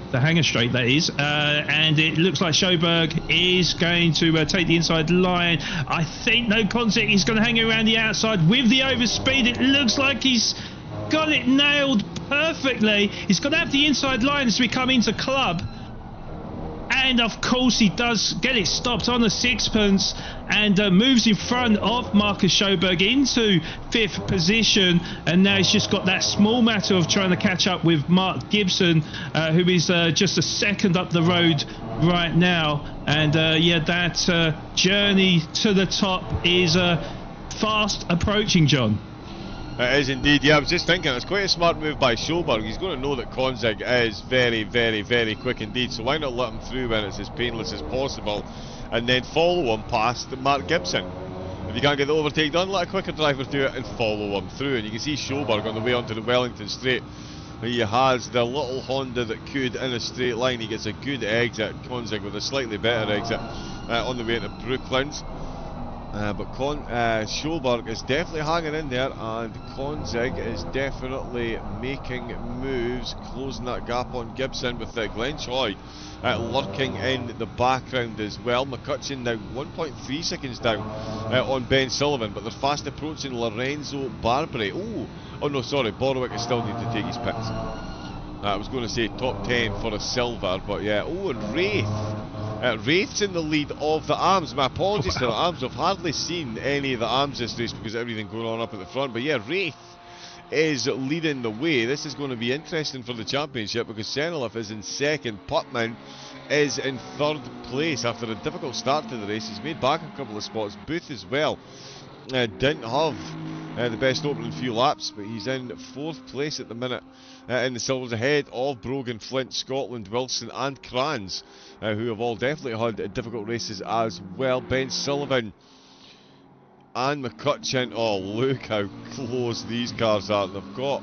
The hangar straight, that is, and it looks like Schoberg is going to take the inside line. I think no, Konzig is going to hang around the outside with the overspeed. It looks like he's got it nailed perfectly. He's going to have the inside line as we come into club, and of course he does get it stopped on the sixpence and moves in front of Marcus Schoberg into 5th position, and now he's just got that small matter of trying to catch up with Mark Gibson, who is just a second up the road right now. And yeah, that journey to the top is fast approaching, John. It is indeed, yeah. I was just thinking, it's quite a smart move by Schoberg. He's going to know that Konzig is very, very, very quick indeed, so why not let him through when it's as painless as possible, and then follow him past Mark Gibson. If you can't get the overtake done, let a quicker driver do it and follow him through. And you can see Schoberg on the way onto the Wellington straight. He has the little Honda that could in a straight line. He gets a good exit. Konzig with a slightly better exit on the way to Brooklands. But Schoberg is definitely hanging in there, and Konzig is definitely making moves, closing that gap on Gibson, with Glenn Choi lurking in the background as well. McCutcheon now 1.3 seconds down on Ben Sullivan, but they're fast approaching Lorenzo Barbary. Oh no, sorry, Borowick is still need to take his pits. I was going to say top 10 for a silver, but yeah. Oh, and Wraith's in the lead of the Arms. My apologies to the Arms. I've hardly seen any of the Arms this race because of everything going on up at the front. But yeah, Wraith is leading the way. This is going to be interesting for the championship because Senelif is in second. Putman is in third place after a difficult start to the race. He's made back a couple of spots. Booth as well didn't have the best opening few laps, but he's in 4th place at the minute in the Silvers, ahead of Brogan, Flint, Scotland, Wilson and Kranz, who have all definitely had difficult races as well. Ben Sullivan and McCutcheon, oh look how close these cars are. They've got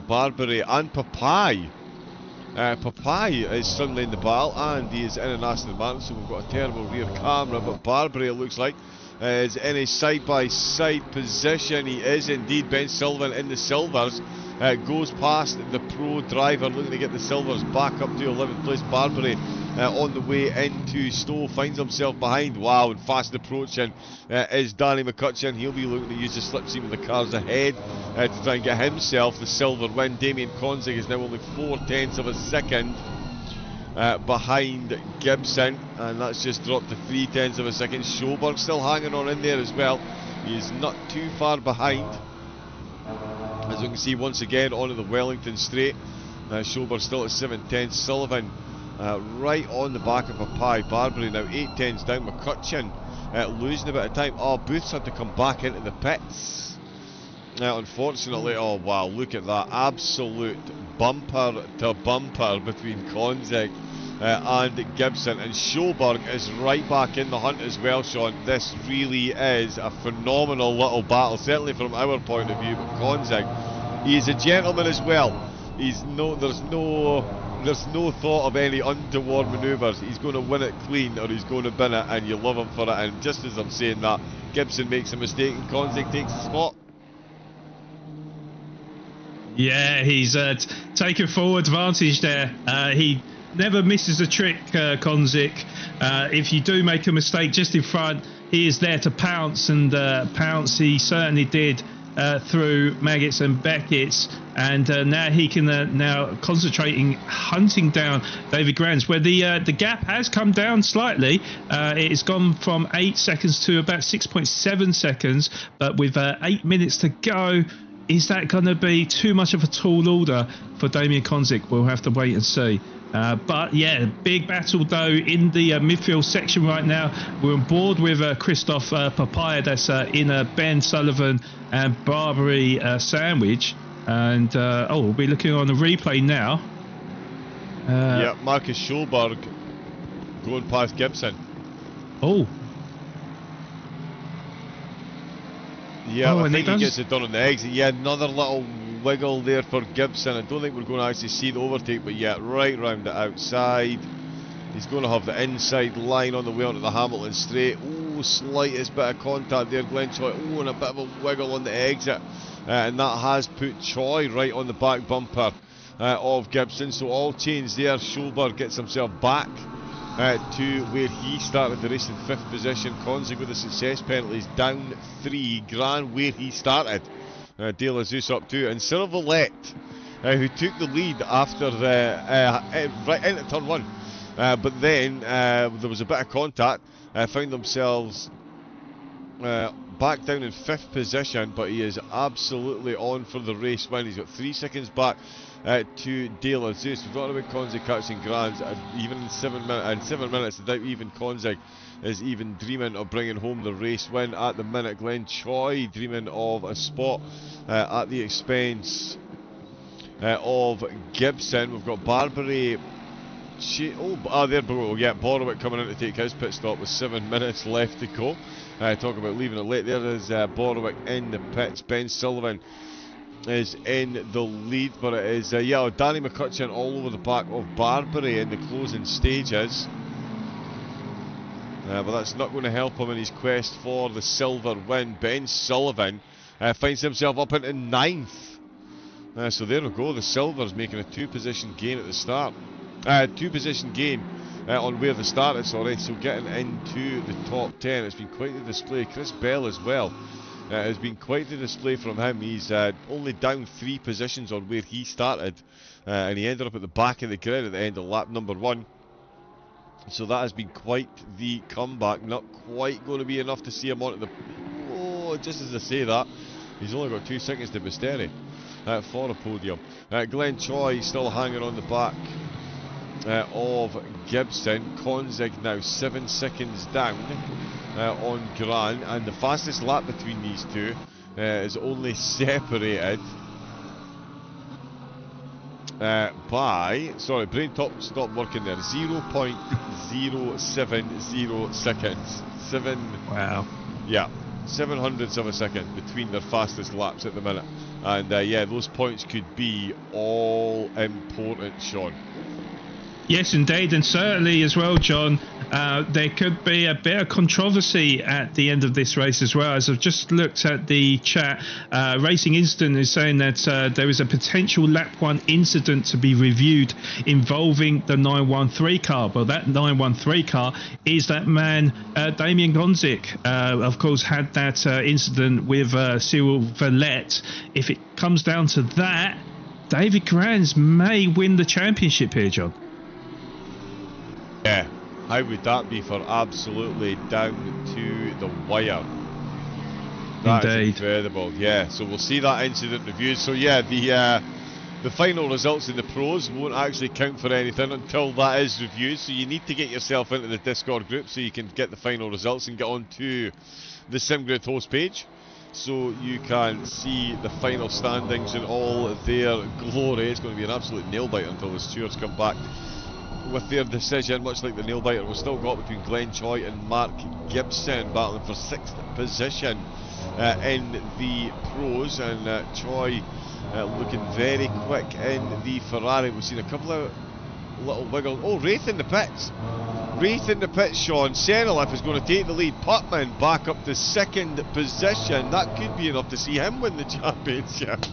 Barbary and Papai. Papai is suddenly in the battle, and he is in an Aston Martin, so we've got a terrible rear camera, but Barbary, it looks like, is in a side-by-side position. He is indeed. Ben Sullivan in the silvers goes past the pro driver, looking to get the silvers back up to 11th place. Barbary on the way into Stowe finds himself behind. Wow, and fast approaching is Danny McCutcheon. He'll be looking to use the slipstream with the cars ahead to try and get himself the silver win. Damien Konzig is now only 4/10 of a second behind Gibson, and that's just dropped to 3/10 of a second. Schoberg still hanging on in there as well. He is not too far behind, as you can see once again onto the Wellington straight. Schoberg still at 7/10. Sullivan right on the back of Papai. Barbary now 8/10 down. McCutcheon losing a bit of time. Oh, Booth's had to come back into the pits, unfortunately. Oh wow, look at that, absolute bumper to bumper between Konzig and Gibson, and Schoberg is right back in the hunt as well, Sean. This really is a phenomenal little battle, certainly from our point of view. But Konzig, he is a gentleman as well. There's no thought of any untoward manoeuvres. He's going to win it clean or he's going to bin it, and you love him for it. And just as I'm saying that, Gibson makes a mistake and Konzig takes the spot. Yeah, he's taken full advantage there. He never misses a trick, Konzig. If you do make a mistake just in front, he is there to pounce, and pounce he certainly did through Maggots and Beckett's. And now he can now concentrating, hunting down David Granz, where the gap has come down slightly. It's gone from 8 seconds to about 6.7 seconds, but with 8 minutes to go, is that going to be too much of a tall order for Damien Konzik? We'll have to wait and see. But yeah, big battle though in the midfield section right now. We're on board with Christoph Papaya, that's in a Ben Sullivan and Barbary sandwich. And we'll be looking on the replay now. Yeah, Marcus Schulberg going past Gibson. Oh. Yeah, I think he gets it done on the exit. Yeah, another little wiggle there for Gibson. I don't think we're going to actually see the overtake, but yeah, right round the outside. He's going to have the inside line on the way onto the Hamilton straight. Oh, slightest bit of contact there, Glenn Choi. Oh, and a bit of a wiggle on the exit. And that has put Choi right on the back bumper of Gibson. So all changed there. Schulberg gets himself back to where he started the race in 5th position. Konzik with the success penalties down 3, Gran where he started. De La Zeus up 2, and Silverlet, who took the lead after right into turn 1, but then there was a bit of contact, found themselves back down in 5th position, but he is absolutely on for the race win. He's got 3 seconds back to De La Zeus. We've talked about Konzik catching Grans, even in 7 minutes, without even Konzik is even dreaming of bringing home the race win at the minute. Glenn Choi dreaming of a spot at the expense of Gibson. We've got Barbary. There we go. Yeah, Borowick coming in to take his pit stop with 7 minutes left to go. Talk about leaving it late. There is Borowick in the pits. Ben Sullivan is in the lead, but it is Danny McCutcheon all over the back of Barbary in the closing stages. But that's not going to help him in his quest for the silver win. Ben Sullivan finds himself up into 9th. So there we go. The silver's making a 2-position gain at the start. 2-position gain on where they started, sorry. So getting into the top 10. It's been quite the display. Chris Bell as well. Has been quite the display from him. He's only down 3 positions on where he started. And he ended up at the back of the grid at the end of lap number 1. So that has been quite the comeback. Not quite going to be enough to see him onto the... Oh, just as I say that, he's only got 2 seconds to Basteri for a podium. Glenn Choi still hanging on the back of Gibson. Konzik now 7 seconds down on Gran, and the fastest lap between these two is only separated by, sorry, brain stopped working there, 0.070 seconds. Wow. Yeah, 700ths of a second between their fastest laps at the minute. And yeah, those points could be all important, Sean. Yes, indeed, and certainly as well, John, there could be a bit of controversy at the end of this race as well. As I've just looked at the chat, Racing Instant is saying that there is a potential lap 1 incident to be reviewed involving the 913 car. Well, that 913 car is that man, Damien Konzik, of course, had that incident with Cyril Valette. If it comes down to that, David Grans may win the championship here, John. Yeah, how would that be for absolutely down to the wire? That's incredible. Yeah, so we'll see that incident reviewed. So yeah, the final results in the pros won't actually count for anything until that is reviewed. So you need to get yourself into the Discord group so you can get the final results and get onto the SimGrid host page, so you can see the final standings in all their glory. It's going to be an absolute nail biter until the stewards come back with their decision, much like the nail biter we've still got between Glenn Choi and Mark Gibson, battling for 6th position in the pros, and Choi looking very quick in the Ferrari. We've seen a couple of little wiggles. Oh, Wraith in the pits. Wraith in the pits, Sean. Senelif is going to take the lead. Putman back up to 2nd position. That could be enough to see him win the championship.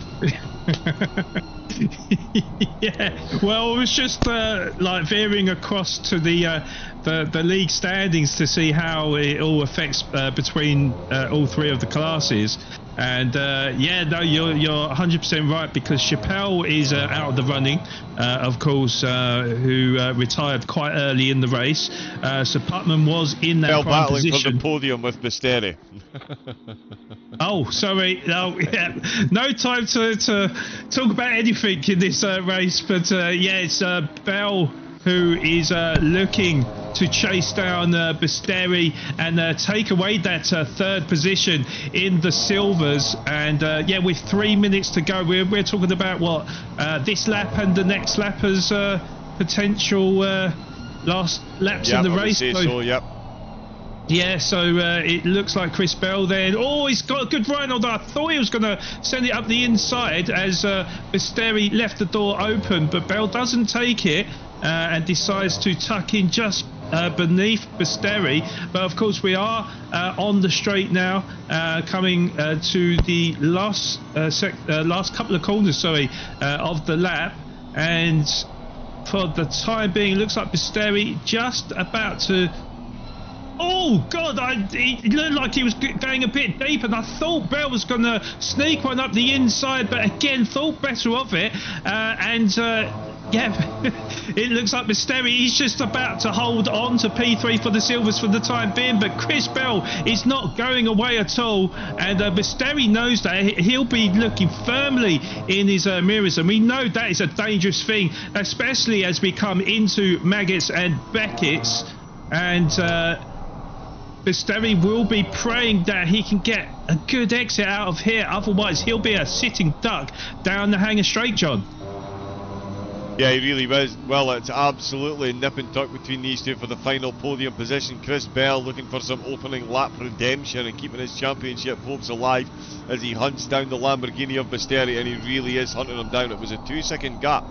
Yeah, well, it was just like veering across to the league standings to see how it all affects between all 3 of the classes. And yeah, no, you're 100% right, because Chappelle is out of the running, of course, who retired quite early in the race. So Putman was in that prime battling position. for the podium with Basteri. Oh, sorry. No, yeah. No time to talk about anything in this race. But yeah, it's Bell who is looking to chase down Basteri and take away that third position in the silvers. And yeah, with 3 minutes to go, we're talking about what this lap and the next lap as potential last laps in the race. So, yep. Yeah, so it looks like Chris Bell then. Oh, he's got a good run, although I thought he was going to send it up the inside as Basteri left the door open, but Bell doesn't take it and decides to tuck in just beneath Basteri. But of course we are on the straight now, coming to the last couple of corners, of the lap. And for the time being, it looks like Basteri just about to... Oh God! It looked like he was going a bit deep, and I thought Bell was going to sneak one up the inside, but again thought better of it. Yeah, it looks like Basteri, he's just about to hold on to P3 for the silvers for the time being, but Chris Bell is not going away at all, and Basteri knows that. He'll be looking firmly in his mirrors, and we know that is a dangerous thing, especially as we come into Maggots and Beckett's, and Basteri will be praying that he can get a good exit out of here, otherwise he'll be a sitting duck down the hangar straight, John. Yeah, he really was. Well, it's absolutely nip and tuck between these two for the final podium position. Chris Bell looking for some opening lap redemption and keeping his championship hopes alive as he hunts down the Lamborghini of Basteri, and he really is hunting him down. It was a 2-second gap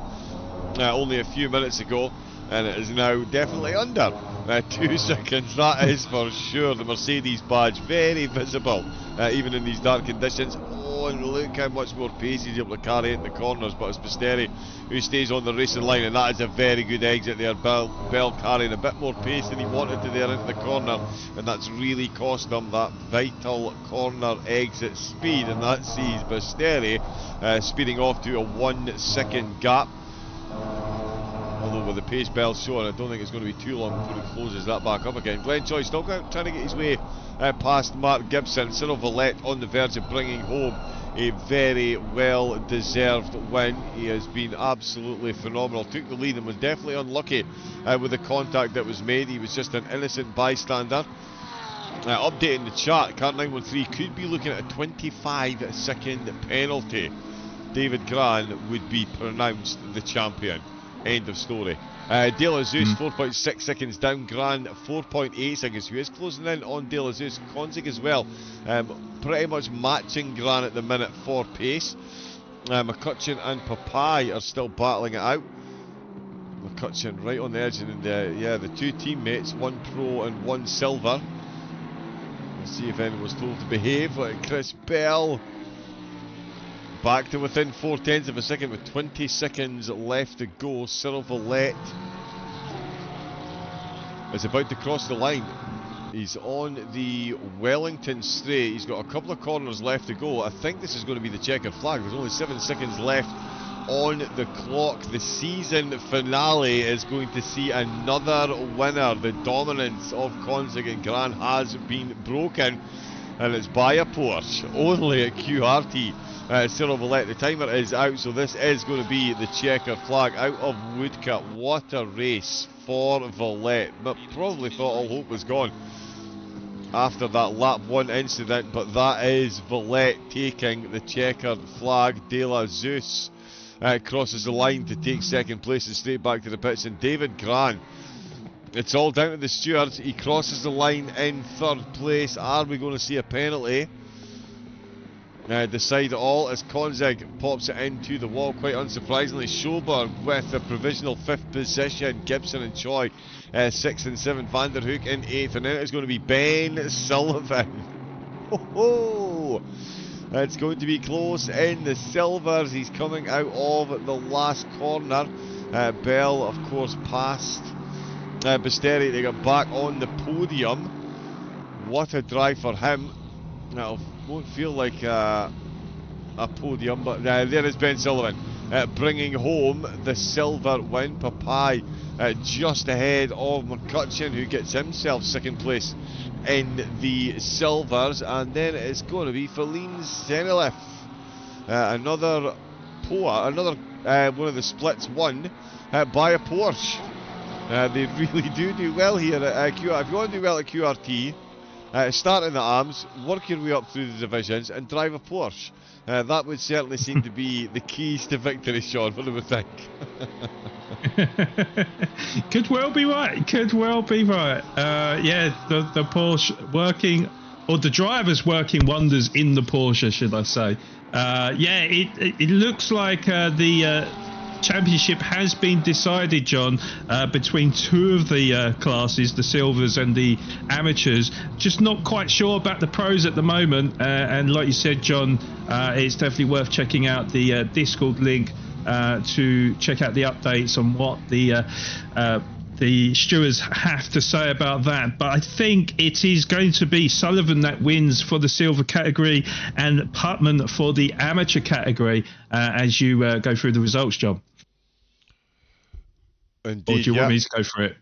only a few minutes ago, and it is now definitely under 2 seconds. That is for sure. The Mercedes badge very visible even in these dark conditions. Oh, and look how much more pace he's able to carry it in the corners, but it's Basteri who stays on the racing line, and that is a very good exit there. Bell carrying a bit more pace than he wanted to there into the corner, and that's really cost him that vital corner exit speed, and that sees Basteri speeding off to a 1 second gap. Although with the pace Bell's showing, I don't think it's going to be too long before he closes that back up again. Glenn Choi still trying to get his way past Mark Gibson. Cyril Vallette on the verge of bringing home a very well deserved win. He has been absolutely phenomenal. Took the lead and was definitely unlucky with the contact that was made. He was just an innocent bystander. Updating the chart, Car 913 could be looking at a 25-second penalty. David Gran would be pronounced the champion. End of story. De La Zeus 4.6 seconds down, Gran 4.8 seconds, who is closing in on De La Zeus. Konzig as well, pretty much matching Gran at the minute for pace. McCutcheon and Papai are still battling it out. McCutcheon right on the edge, and yeah, the two teammates, one pro and one silver. Let's see if anyone was told to behave. Like Chris Bell back to within 0.4 of a second with 20 seconds left to go. Cyril Vallette is about to cross the line. He's on the Wellington straight. He's got a couple of corners left to go. I think this is going to be the checkered flag. There's only 7 seconds left on the clock. The season finale is going to see another winner. The dominance of Konzig and Gran has been broken, and it's by a Porsche, only at QRT. Cyril Vallette, the timer is out, so this is going to be the checkered flag out of Woodcut. What a race for Vallette, but probably thought all hope was gone after that lap 1 incident, but that is Vallette taking the checkered flag. De La Zeus crosses the line to take second place and straight back to the pits, and David Gran, it's all down to the stewards. He crosses the line in third place. Are we going to see a penalty? Decide it all as Konzig pops it into the wall, quite unsurprisingly. Schoberg with a provisional 5th position. Gibson and Choi 6th and 7th. Vanderhoek in 8th, and then it's going to be Ben Sullivan. It's going to be close in the silvers. He's coming out of the last corner. Bell, of course, passed Basteri. They got back on the podium. What a drive for him. Now, won't feel like a podium, but there is Ben Sullivan bringing home the silver win. Papai just ahead of McCutcheon, who gets himself second place in the silvers, and then it's going to be Feline Senelif, another one of the splits won by a Porsche. They really do well here at QRT. If you want to do well at QRT, start in the arms, work your way up through the divisions, and drive a Porsche. That would certainly seem to be the keys to victory, Sean. What do we think? Could well be right. Could well be right. Yeah, the Porsche working, or the drivers working wonders in the Porsche, should I say. Yeah, it looks like the championship has been decided, John, between two of the classes, the silvers and the amateurs. Just not quite sure about the pros at the moment, and like you said, John, it's definitely worth checking out the Discord link to check out the updates on what the stewards have to say about that. But I think it is going to be Sullivan that wins for the silver category and Putman for the amateur category as you go through the results, John. Indeed, or do you want me to go for it?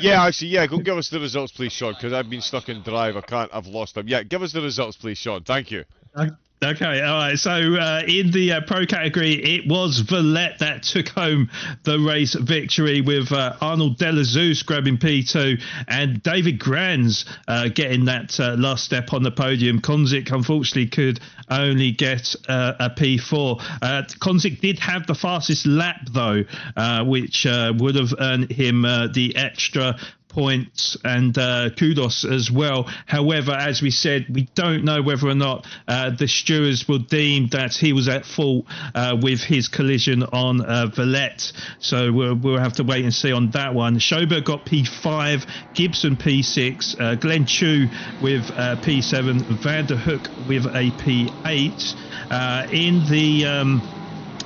Yeah, actually, yeah, go and give us the results, please, Sean, because I've been stuck in drive. I've lost them. Yeah, give us the results, please, Sean. Thank you. Okay, all right. So in the pro category, it was Valette that took home the race victory, with Arnold Delazeus grabbing P2 and David Granz getting that last step on the podium. Konzik, unfortunately, could only get a P4. Konzik did have the fastest lap, though, which would have earned him the extra points and kudos as well. However, as we said, we don't know whether or not the stewards will deem that he was at fault with his collision on Valette, so we'll have to wait and see on that one. Schober got P5, Gibson P6, Glenn Chu with P7, Van der Hoek with a P8. In the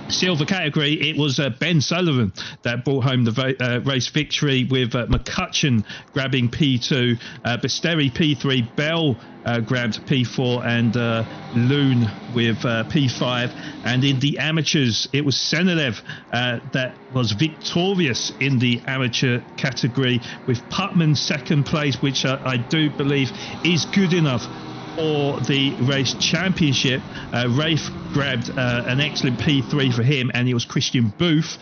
silver category, it was Ben Sullivan that brought home the race victory, with McCutcheon grabbing P2, Basteri P3, Bell grabbed P4, and Loon with P5. And in the amateurs, it was Senelev that was victorious in the amateur category, with Putman second place, which I do believe is good enough for the race championship. Rafe grabbed an excellent P3 for him, and it was Christian Booth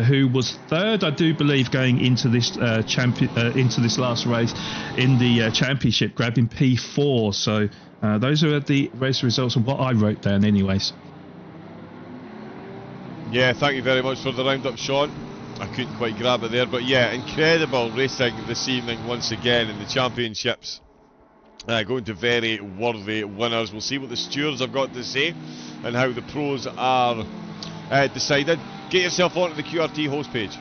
who was third, I do believe, going into this into this last race in the championship, grabbing P4. So those are the race results of what I wrote down anyways. Yeah, thank you very much for the roundup, Sean. I couldn't quite grab it there, but yeah, incredible racing this evening once again in the championships. Going to very worthy winners. We'll see what the stewards have got to say and how the pros are decided. Get yourself onto the QRT host page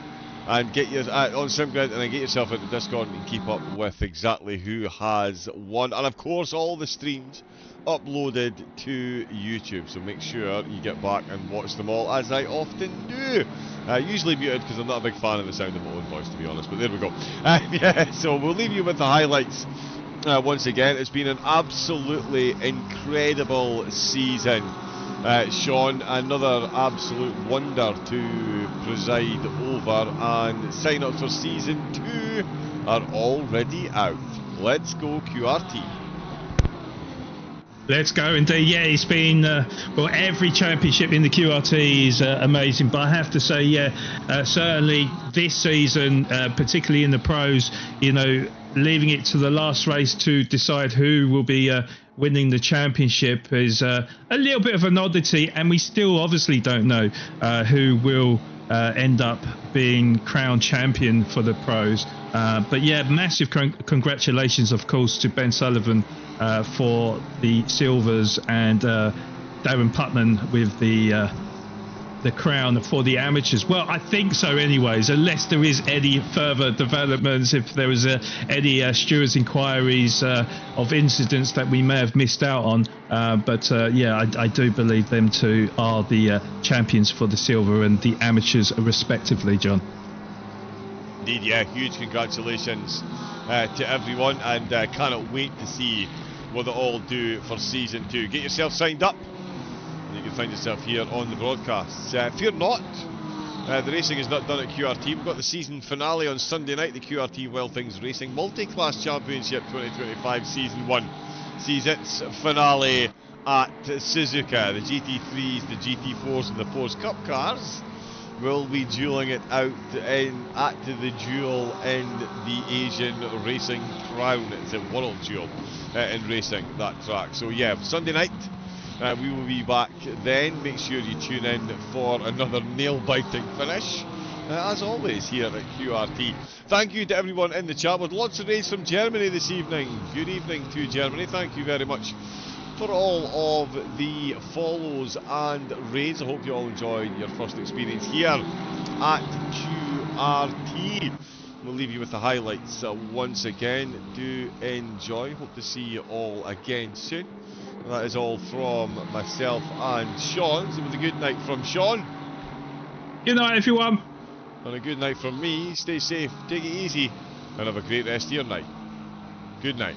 and get your on SimGrid, and then get yourself into Discord and keep up with exactly who has won. And of course, all the streams uploaded to YouTube, so make sure you get back and watch them all, as I often do. Usually muted because I'm not a big fan of the sound of my own voice, to be honest, but there we go. Yeah, so we'll leave you with the highlights. Once again, it's been an absolutely incredible season, Sean. Another absolute wonder to preside over, and sign-ups for season 2 are already out. Let's go QRT. Let's go indeed. Yeah, it's been well, every championship in the QRT is amazing, but I have to say, yeah, certainly this season, particularly in the pros, you know, leaving it to the last race to decide who will be winning the championship is a little bit of an oddity, and we still obviously don't know who will end up being crowned champion for the pros. But yeah, massive congratulations, of course, to Ben Sullivan for the silvers, and Darren Putman with the crown for the amateurs. Well, I think so anyways, unless there is any further developments, if there was any stewards' inquiries of incidents that we may have missed out on. But yeah, I do believe them two are the champions for the silver and the amateurs respectively, John. Indeed, yeah, huge congratulations to everyone, and cannot wait to see what they all do for season 2. Get yourself signed up. You can find yourself here on the broadcasts. Fear not, the racing is not done at QRT. We've got the season finale on Sunday night. The QRT Well Things Racing Multi-Class Championship 2025 Season 1 sees its finale at Suzuka. The GT3s, the GT4s and the Force Cup cars will be duelling it out at the duel in the Asian Racing Crown. It's a world duel in racing, that track. So yeah, Sunday night we will be back then. Make sure you tune in for another nail-biting finish, as always here at QRT. Thank you to everyone in the chat with lots of raids from Germany this evening. Good evening to Germany. Thank you very much for all of the follows and raids. I hope you all enjoyed your first experience here at QRT. We'll leave you with the highlights once again. Do enjoy. Hope to see you all again soon. And that is all from myself and Sean. So it was a good night from Sean. Good night, everyone. And a good night from me. Stay safe, take it easy, and have a great rest of your night. Good night.